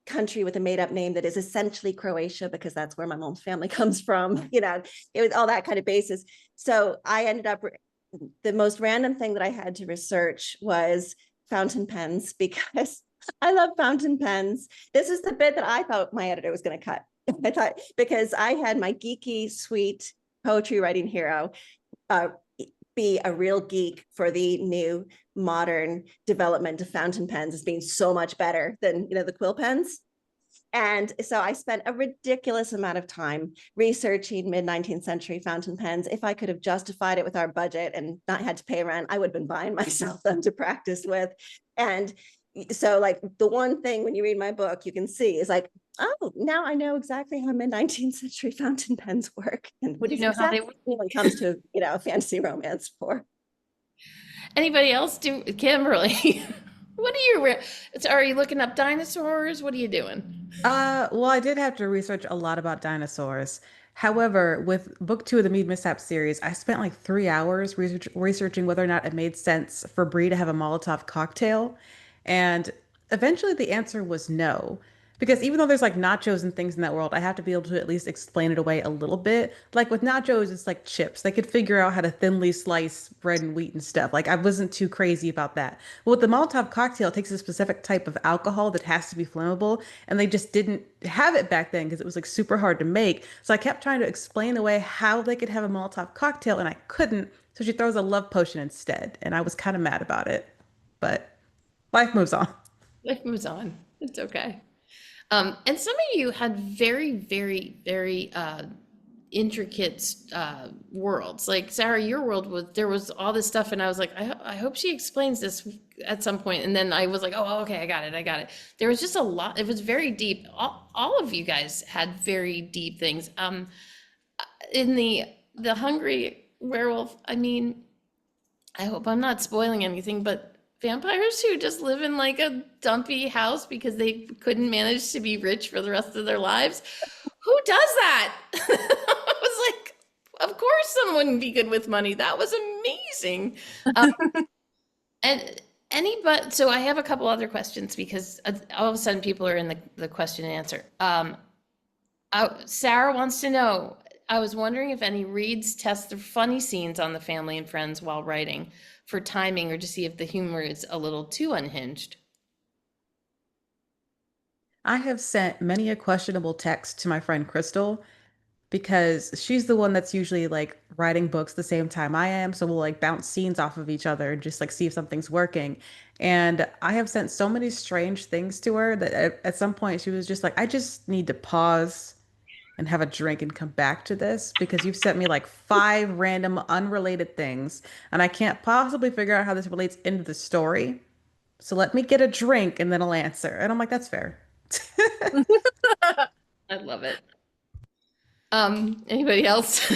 country with a made-up name that is essentially Croatia, because that's where my mom's family comes from. It was all that kind of basis. So I ended up, the most random thing that I had to research was fountain pens, because I love fountain pens. This is the bit that I thought my editor was going to cut. I thought, because I had my geeky, sweet poetry writing hero be a real geek for the new modern development of fountain pens as being so much better than the quill pens. And so I spent a ridiculous amount of time researching mid-19th century fountain pens. If I could have justified it with our budget and not had to pay rent, I would have been buying myself them to practice with. And so like the one thing when you read my book, you can see is like, oh, now I know exactly how mid-19th century fountain pens work and what is exactly when it comes to, fantasy romance for. Anybody else do? Kimberly, what are you looking up dinosaurs? What are you doing? Well, I did have to research a lot about dinosaurs. However, with book 2 of the Mead Mishap series, I spent like 3 hours researching whether or not it made sense for Bree to have a Molotov cocktail. And eventually the answer was no. Because even though there's like nachos and things in that world, I have to be able to at least explain it away a little bit. Like with nachos, it's like chips. They could figure out how to thinly slice bread and wheat and stuff. Like I wasn't too crazy about that. But with the Molotov cocktail, it takes a specific type of alcohol that has to be flammable. And they just didn't have it back then because it was like super hard to make. So I kept trying to explain away how they could have a Molotov cocktail and I couldn't. So she throws a love potion instead. And I was kind of mad about it. But life moves on. Life moves on. It's okay. And some of you had very, very, very intricate worlds. Like Sara, your world there was all this stuff, and I was like, I hope she explains this at some point. And then I was like, oh, okay, I got it. There was just a lot. It was very deep. All of you guys had very deep things. In the Hungry Werewolf, I mean, I hope I'm not spoiling anything, but vampires who just live in like a dumpy house because they couldn't manage to be rich for the rest of their lives. Who does that? I was like, of course someone wouldn't be good with money. That was amazing. So I have a couple other questions because all of a sudden people are in the question and answer. Sara wants to know, I was wondering if any reads test the funny scenes on the family and friends while writing for timing or to see if the humor is a little too unhinged. I have sent many a questionable text to my friend Crystal because she's the one that's usually like writing books the same time I am. So we'll like bounce scenes off of each other and just like see if something's working. And I have sent so many strange things to her that at some point she was just like, I just need to pause and have a drink and come back to this because you've sent me like 5 random unrelated things and I can't possibly figure out how this relates into the story. So let me get a drink and then I'll answer. And I'm like, that's fair. I love it. Anybody else?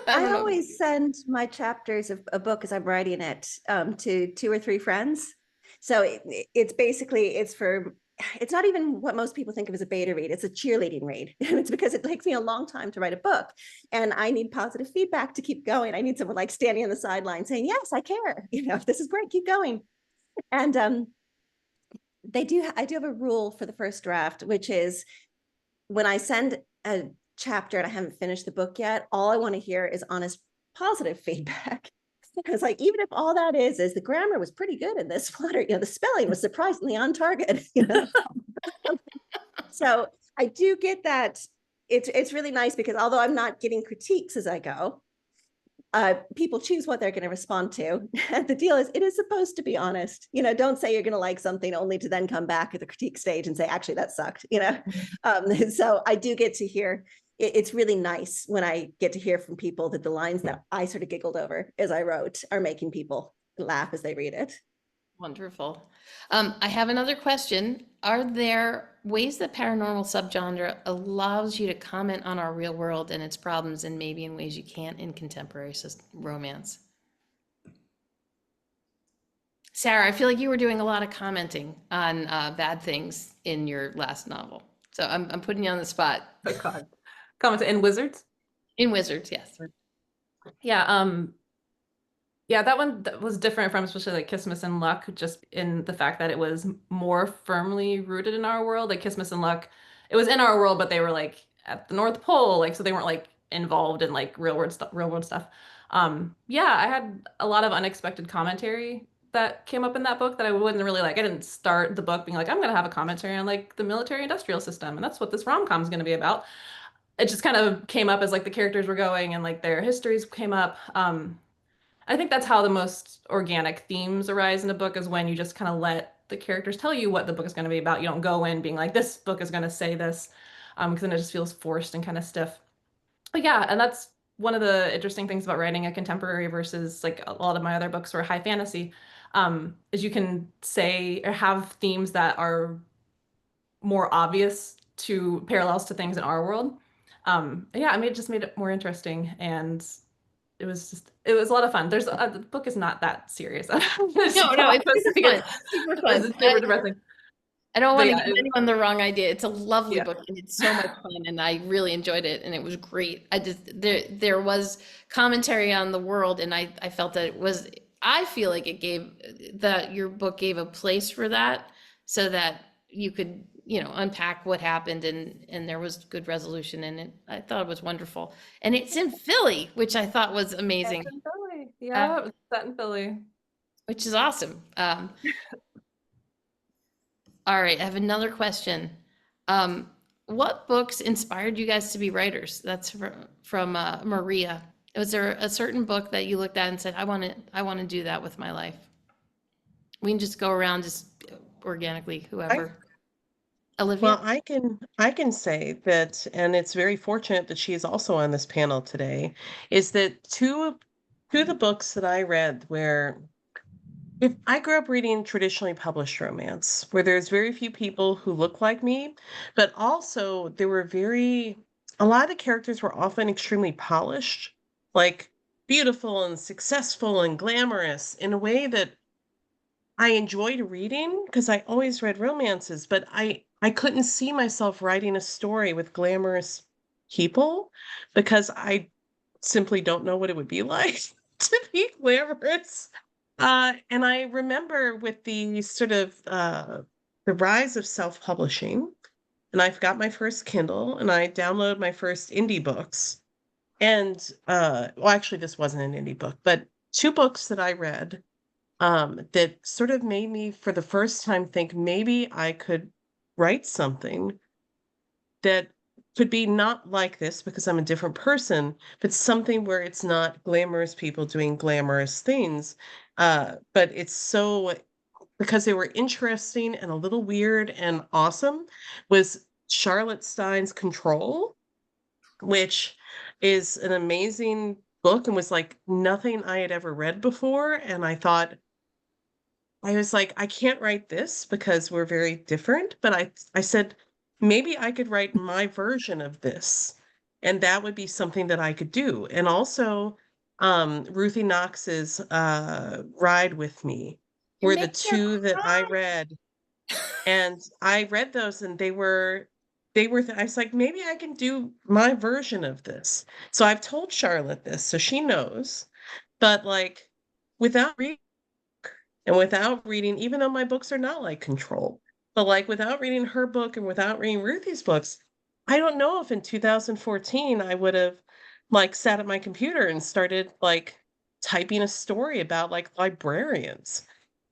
I don't know. always send my chapters of a book as I'm writing it to 2 or 3 friends. So it's basically, it's not even what most people think of as a beta read. It's a cheerleading read. It's because it takes me a long time to write a book and I need positive feedback to keep going. I need someone like standing on the sideline saying, yes, I care. This is great, keep going. And I do have a rule for the first draft, which is when I send a chapter and I haven't finished the book yet, all I want to hear is honest, positive feedback. Because like, even if all that is the grammar was pretty good in this one, or, the spelling was surprisingly on target, So I do get that. It's really nice because although I'm not getting critiques as I go, people choose what they're going to respond to. And the deal is, it is supposed to be honest. Don't say you're going to like something only to then come back at the critique stage and say, actually, that sucked. So I do get to hear. It's really nice when I get to hear from people that the lines that I sort of giggled over as I wrote are making people laugh as they read it. Wonderful. I have another question. Are there ways that paranormal subgenre allows you to comment on our real world and its problems, and maybe in ways you can't in contemporary romance? Sarah, I feel like you were doing a lot of commenting on bad things in your last novel. So I'm putting you on the spot. Oh God. Comment in Wizards? In Wizards, yes. Yeah, yeah, that was different from especially like Kismet and Luck, just in the fact that it was more firmly rooted in our world. Like Kismet and Luck, it was in our world, but they were like at the North Pole, like so they weren't like involved in like real world stuff. Yeah, I had a lot of unexpected commentary that came up in that book that I wouldn't really like. I didn't start the book being like, I'm gonna have a commentary on like the military industrial system, and that's what this rom-com is gonna be about. It just kind of came up as like the characters were going and like their histories came up. I think that's how the most organic themes arise in a book, is when you just kind of let the characters tell you what the book is going to be about. You don't go in being like, this book is going to say this, because then it just feels forced and kind of stiff. But yeah, and that's one of the interesting things about writing a contemporary versus like a lot of my other books were high fantasy, is you can say or have themes that are more obvious to parallels to things in our world. Yeah, I mean, it just made it more interesting, and it was a lot of fun. The book is not that serious. No, it's super fun. Super fun. It's super depressing. I don't want to yeah, give anyone the wrong idea. It's a lovely Yeah. book and it's so much fun, and I really enjoyed it and it was great. There was commentary on the world, and I felt that I feel like your book gave a place for that, so that you could, unpack what happened, and there was good resolution in it. I thought it was wonderful. And it's in Philly, which I thought was amazing. It's in Philly. Yeah, it was set in Philly. Which is awesome. All right, I have another question. What books inspired you guys to be writers? That's from Maria. Was there a certain book that you looked at and said, I want to do that with my life? We can just go around just organically, whoever. Olivia? Well, I can say that, and it's very fortunate that she is also on this panel today, is that two of the books that I read where if I grew up reading traditionally published romance, where there's very few people who look like me, but also there were a lot of the characters were often extremely polished, like beautiful and successful and glamorous in a way that I enjoyed reading, because I always read romances, but I couldn't see myself writing a story with glamorous people because I simply don't know what it would be like to be glamorous. And I remember with the sort of the rise of self-publishing, and I've got my first Kindle and I downloaded my first indie books. And well, actually, this wasn't an indie book, but 2 books that I read that sort of made me, for the first time, think maybe I could write something that could be not like this because I'm a different person, but something where it's not glamorous people doing glamorous things. But it's so, because they were interesting and a little weird and awesome, was Charlotte Stein's Control, which is an amazing book and was like nothing I had ever read before. And I was like, I can't write this because we're very different, but I said, maybe I could write my version of this. And that would be something that I could do. And also, Ruthie Knox's Ride With Me You're were the making her two that I cry. read. And I read those and I was like, maybe I can do my version of this. So I've told Charlotte this, so she knows. But like without reading and without reading, even though my books are not like controlled, but like without reading her book and without reading Ruthie's books, I don't know if in 2014 I would have like sat at my computer and started like typing a story about like librarians.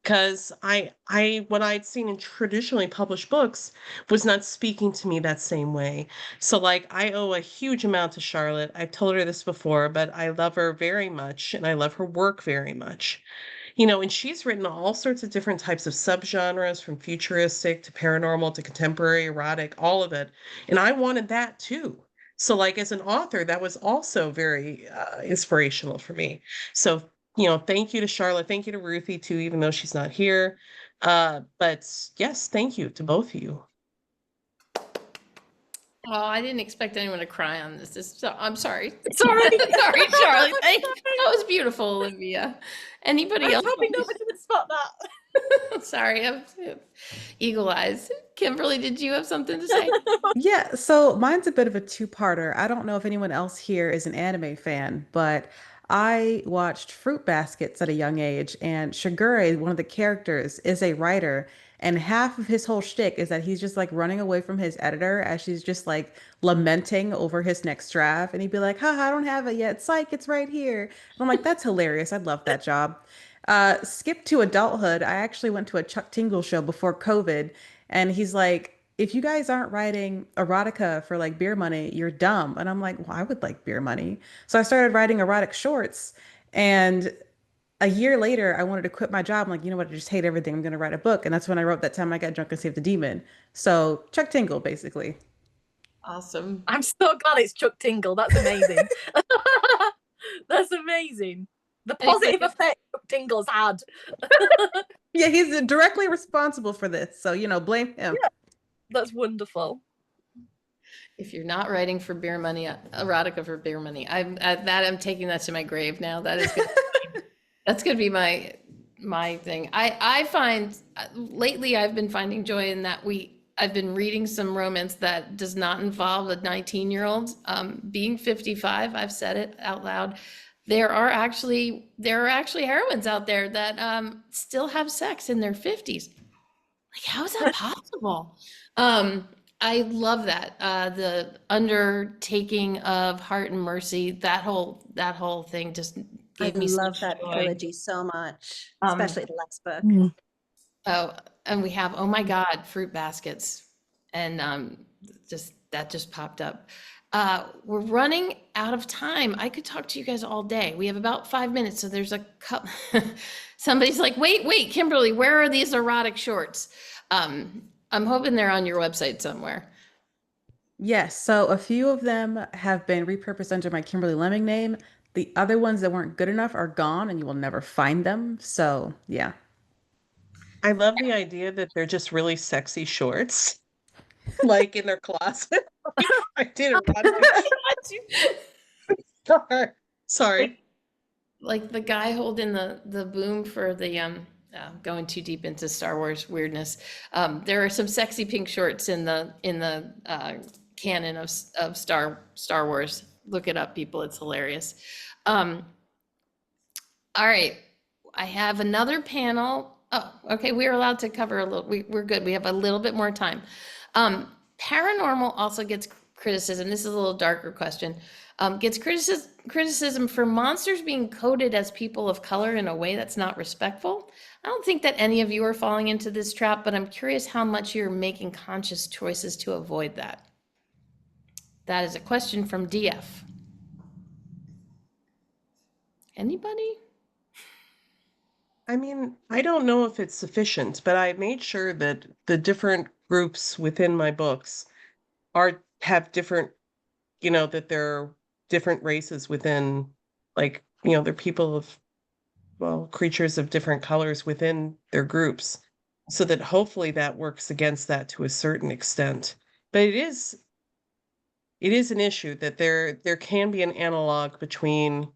Because what I'd seen in traditionally published books was not speaking to me that same way. So like I owe a huge amount to Charlotte. I've told her this before, but I love her very much and I love her work very much. And she's written all sorts of different types of subgenres, from futuristic to paranormal to contemporary erotic, all of it. And I wanted that too. So like as an author, that was also very inspirational for me. So thank you to Charlotte. Thank you to Ruthie too, even though she's not here. But yes, thank you to both of you. Oh, I didn't expect anyone to cry on this. I'm sorry. Sorry. Sorry, Charlie. Thank you. That was beautiful, Olivia. Anybody I was else? hoping nobody would spot that. Sorry, I'm eagle eyes. Kimberly, did you have something to say? Yeah, so mine's a bit of a two-parter. I don't know if anyone else here is an anime fan, but I watched Fruit Baskets at a young age, and Shigure, one of the characters, is a writer, and half of his whole shtick is that he's just like running away from his editor as she's just like lamenting over his next draft, and he'd be like, "Haha, I don't have it yet. Psych, it's right here." And I'm like, that's hilarious. I'd love that job. Skip to adulthood. I actually went to a Chuck Tingle show before COVID, and he's like, if you guys aren't writing erotica for like beer money, you're dumb. And I'm like, well, I would like beer money. So I started writing erotic shorts. And a year later, I wanted to quit my job. I'm like, you know what? I just hate everything. I'm going to write a book. And that's when I wrote That Time I Got Drunk and Saved the Demon. So Chuck Tingle, basically. Awesome. I'm so glad it's Chuck Tingle. That's amazing. That's amazing. The positive effect Chuck Tingle's had. Yeah, he's directly responsible for this. So, blame him. Yeah, that's wonderful. If you're not writing for beer money, erotica for beer money, I'm taking that to my grave now. That's gonna be my thing. I find lately I've been finding joy in that I've been reading some romance that does not involve a 19-year-old. Being 55, I've said it out loud. There are actually heroines out there that still have sex in their 50s. Like, how is that possible? I love that. The undertaking of Heart and Mercy, that whole thing just gave me love such that joy. trilogy so much, especially the last book. Oh, and we have, oh my God, Fruit Baskets. And that just popped up. We're running out of time. I could talk to you guys all day. We have about 5 minutes. So there's a couple, somebody's like, wait, Kimberly, where are these erotic shorts? I'm hoping they're on your website somewhere. Yes, so a few of them have been repurposed under my Kimberly Lemming name. The other ones that weren't good enough are gone and you will never find them. So, yeah. I love the idea that they're just really sexy shorts, like in their closet. I didn't want to. Sorry. Like the guy holding the boom for the going too deep into Star Wars weirdness. There are some sexy pink shorts in the canon of Star Wars. Look it up, people. It's hilarious. All right, I have another panel. Oh, okay. We're allowed to cover a little. We're good. We have a little bit more time. Paranormal also gets criticism. This is a little darker question. Gets criticism for monsters being coded as people of color in a way that's not respectful. I don't think that any of you are falling into this trap, but I'm curious how much you're making conscious choices to avoid that. That is a question from DF. Anybody? I mean, I don't know if it's sufficient, but I made sure that the different groups within my books have different, that they're different races within, like, they're people of, well, creatures of different colors within their groups, so that hopefully that works against that to a certain extent. But it it is an issue that there can be an analog between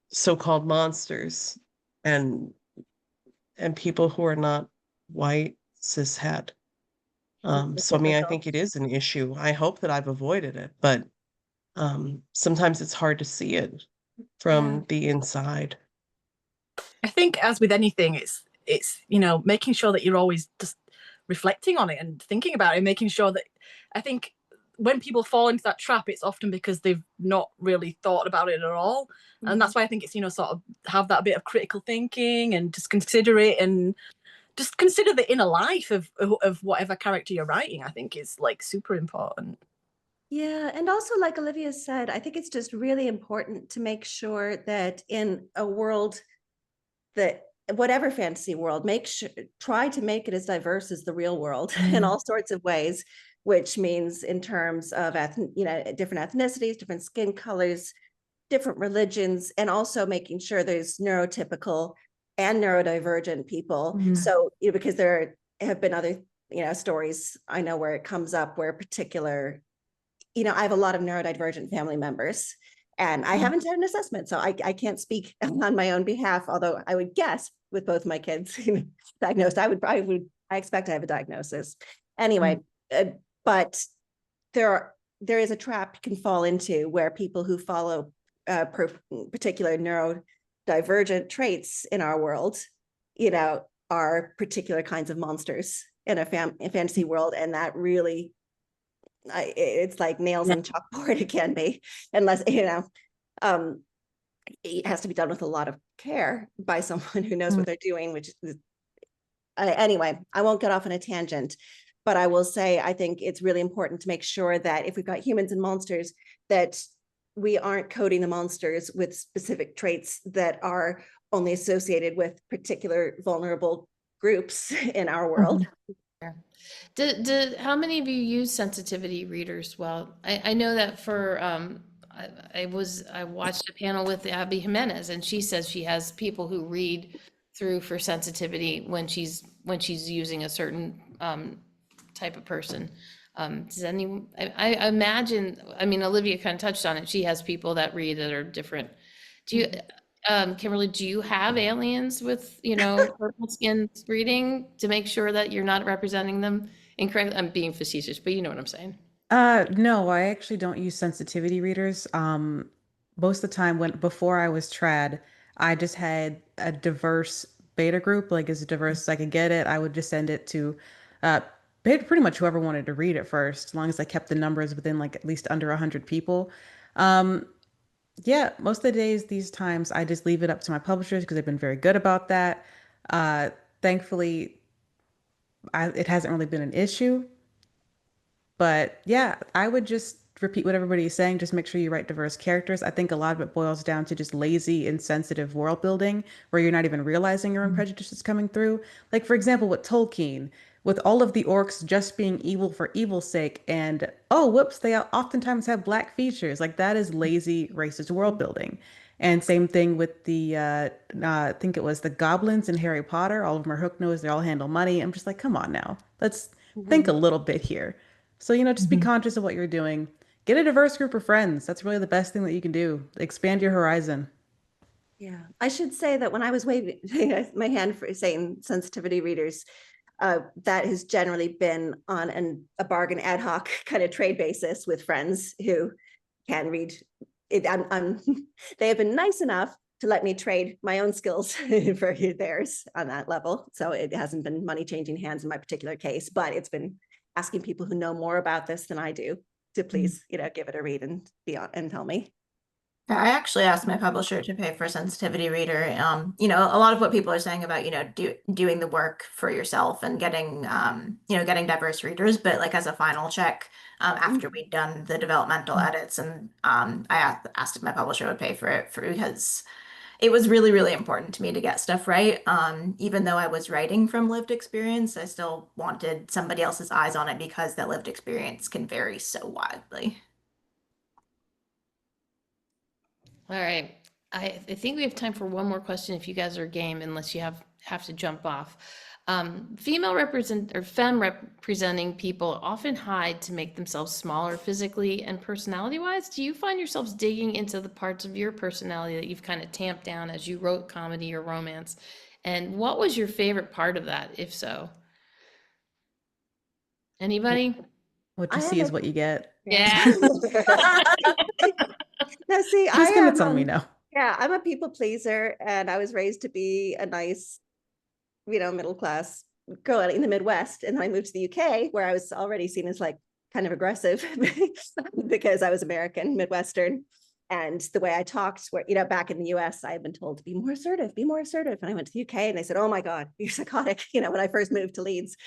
so-called monsters and people who are not white, cishet. So I mean, I think it is an issue. I hope that I've avoided it, but sometimes it's hard to see it from the inside. I think, as with anything, it's making sure that you're always just reflecting on it and thinking about it, making sure that, I think when people fall into that trap, it's often because they've not really thought about it at all. And that's why I think it's, sort of have that bit of critical thinking and just consider it, and just consider the inner life of whatever character you're writing. I think is like super important. Yeah, and also like Olivia said, I think it's just really important to make sure that in a world that, whatever fantasy world, try to make it as diverse as the real world in all sorts of ways, which means in terms of different ethnicities, different skin colors, different religions, and also making sure there's neurotypical and neurodivergent people. So because there have been other stories I know where it comes up where particular, I have a lot of neurodivergent family members, and I haven't had an assessment, so I can't speak on my own behalf, although I would guess with both my kids diagnosed, I expect to have a diagnosis. Anyway, but there is a trap you can fall into where people who follow particular neurodivergent traits in our world, are particular kinds of monsters in a fantasy world, and that really, it's like nails on chalkboard. It can be, unless it has to be done with a lot of care by someone who knows what they're doing, which is anyway, I won't get off on a tangent, but I will say I think it's really important to make sure that if we've got humans and monsters, that we aren't coding the monsters with specific traits that are only associated with particular vulnerable groups in our world. How many of you use sensitivity readers? Well, I know that for I watched a panel with Abby Jimenez, and she says she has people who read through for sensitivity when she's using a certain type of person. Does anyone? I imagine. I mean, Olivia kind of touched on it. She has people that read that are different. Do you? Kimberly, do you have aliens with, purple skin reading to make sure that you're not representing them incorrectly? I'm being facetious, but you know what I'm saying. No, I actually don't use sensitivity readers. Most of the time before I was trad, I just had a diverse beta group, like as diverse as I could get it. I would just send it to pretty much whoever wanted to read it first, as long as I kept the numbers within like at least under 100 people. Yeah, most of the days, these times, I just leave it up to my publishers because they've been very good about that. Thankfully, it hasn't really been an issue. But yeah, I would just repeat what everybody's saying. Just make sure you write diverse characters. I think a lot of it boils down to just lazy, insensitive world building where you're not even realizing your own prejudices coming through. Like, for example, with Tolkien, with all of the orcs just being evil for evil's sake, and oh, whoops, they oftentimes have black features. Like, that is lazy, racist world building. And same thing with I think it was the goblins in Harry Potter. All of them are hook-nosed. They all handle money. I'm just like, come on now. Let's think a little bit here. So, just be conscious of what you're doing. Get a diverse group of friends. That's really the best thing that you can do. Expand your horizon. Yeah, I should say that when I was waving my hand for saying sensitivity readers, that has generally been on a bargain ad hoc kind of trade basis with friends who can read it. They have been nice enough to let me trade my own skills for theirs on that level. So it hasn't been money changing hands in my particular case, but it's been asking people who know more about this than I do to please, give it a read and and tell me. I actually asked my publisher to pay for a sensitivity reader. A lot of what people are saying about, doing the work for yourself and getting, getting diverse readers, but like as a final check, after we'd done the developmental edits, and I asked if my publisher would pay for it because it was really, really important to me to get stuff right. Even though I was writing from lived experience, I still wanted somebody else's eyes on it because that lived experience can vary so widely. All right. I think we have time for one more question if you guys are game, unless you have to jump off. Female or femme representing people often hide to make themselves smaller physically and personality wise. Do you find yourselves digging into the parts of your personality that you've kind of tamped down as you wrote comedy or romance? And what was your favorite part of that, if so? Anybody? What I you am see is a- what you get. Yeah. Now, see, I Just give am, it to me now. yeah, I'm a people pleaser, and I was raised to be a nice, middle class girl in the Midwest. And then I moved to the UK, where I was already seen as like kind of aggressive because I was American, Midwestern. And the way I talked, where, back in the US, I had been told to be more assertive, be more assertive. And I went to the UK and they said, oh my God, you're psychotic. When I first moved to Leeds,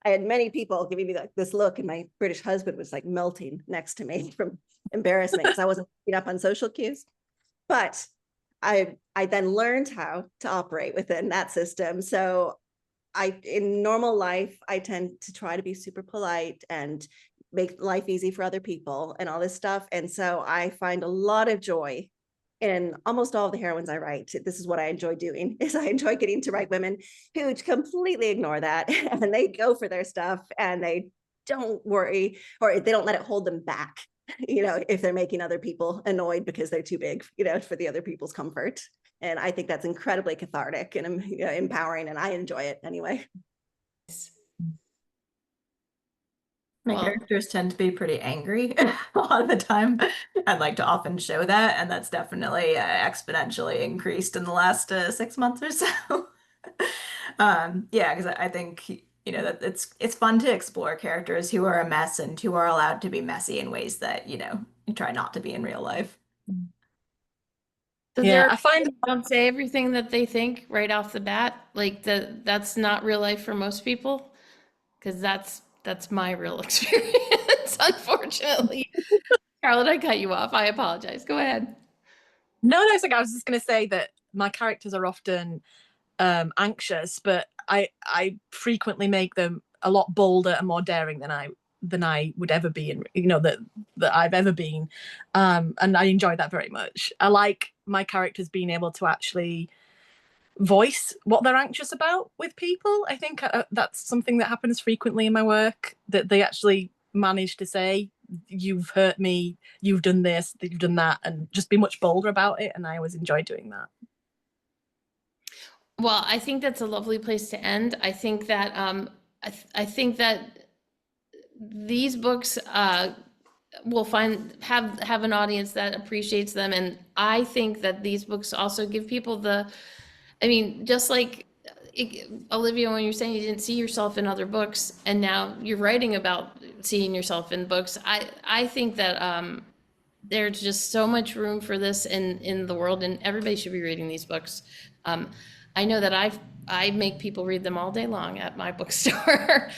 I had many people giving me like this look, and my British husband was like melting next to me from embarrassment because I wasn't picking up on social cues. But I then learned how to operate within that system. So in normal life, I tend to try to be super polite and make life easy for other people and all this stuff. And so I find a lot of joy in almost all of the heroines I write. This is what I enjoy doing, is I enjoy getting to write women who completely ignore that and they go for their stuff and they don't worry, or they don't let it hold them back, if they're making other people annoyed because they're too big, for the other people's comfort. And I think that's incredibly cathartic and empowering, and I enjoy it anyway. My Well- characters tend to be pretty angry a lot of the time. I'd like to often show that, and that's definitely exponentially increased in the last 6 months or so. Yeah, because I think that it's fun to explore characters who are a mess and who are allowed to be messy in ways that you try not to be in real life. So Yeah, they're I find don't say everything that they think right off the bat. Like that's not real life for most people, because that's my real experience, unfortunately. Charlotte, I cut you off. I apologize. Go ahead. no, it's like I was just going to say that my characters are often anxious, but I frequently make them a lot bolder and more daring than I would ever be in, that I've ever been, and I enjoy that very much. I like my characters being able to actually voice what they're anxious about with people. I think that's something that happens frequently in my work, that they actually manage to say, you've hurt me, you've done this, you've done that, and just be much bolder about it. And I always enjoy doing that. Well, I think that's a lovely place to end. I think that I think that these books will have an audience that appreciates them, and I think that these books also give people just like Olivia, when you're saying you didn't see yourself in other books, and now you're writing about seeing yourself in books. I think that there's just so much room for this in the world, and everybody should be reading these books. I know that I make people read them all day long at my bookstore.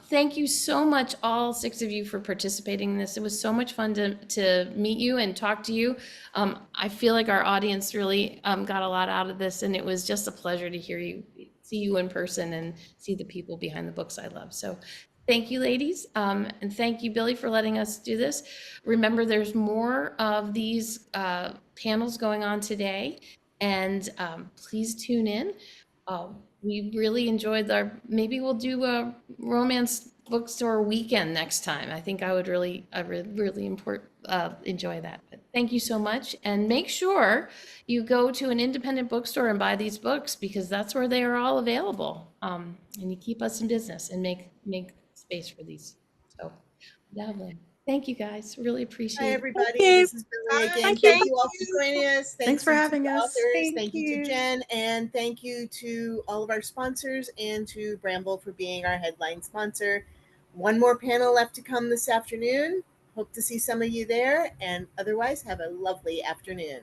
Thank you so much, all 6 of you, for participating in this. It was so much fun to meet you and talk to you. I feel like our audience really got a lot out of this, and it was just a pleasure to see you in person and see the people behind the books I love. So thank you, ladies. And thank you, Billy, for letting us do this. Remember, there's more of these panels going on today, and please tune in. We really enjoyed maybe we'll do a romance bookstore weekend next time. I think I would really enjoy that. But thank you so much. And make sure you go to an independent bookstore and buy these books, because that's where they are all available. And you keep us in business and make space for these. So lovely. Thank you guys. Really appreciate Hi, it. everybody. you. This is Billy again. Thank Thank you. you all for joining us. Thanks for you to having the us. authors. Thank you you. to Jen, and thank you to all of our sponsors and to Bramble for being our headline sponsor. One more panel left to come this afternoon. Hope to see some of you there, and otherwise have a lovely afternoon.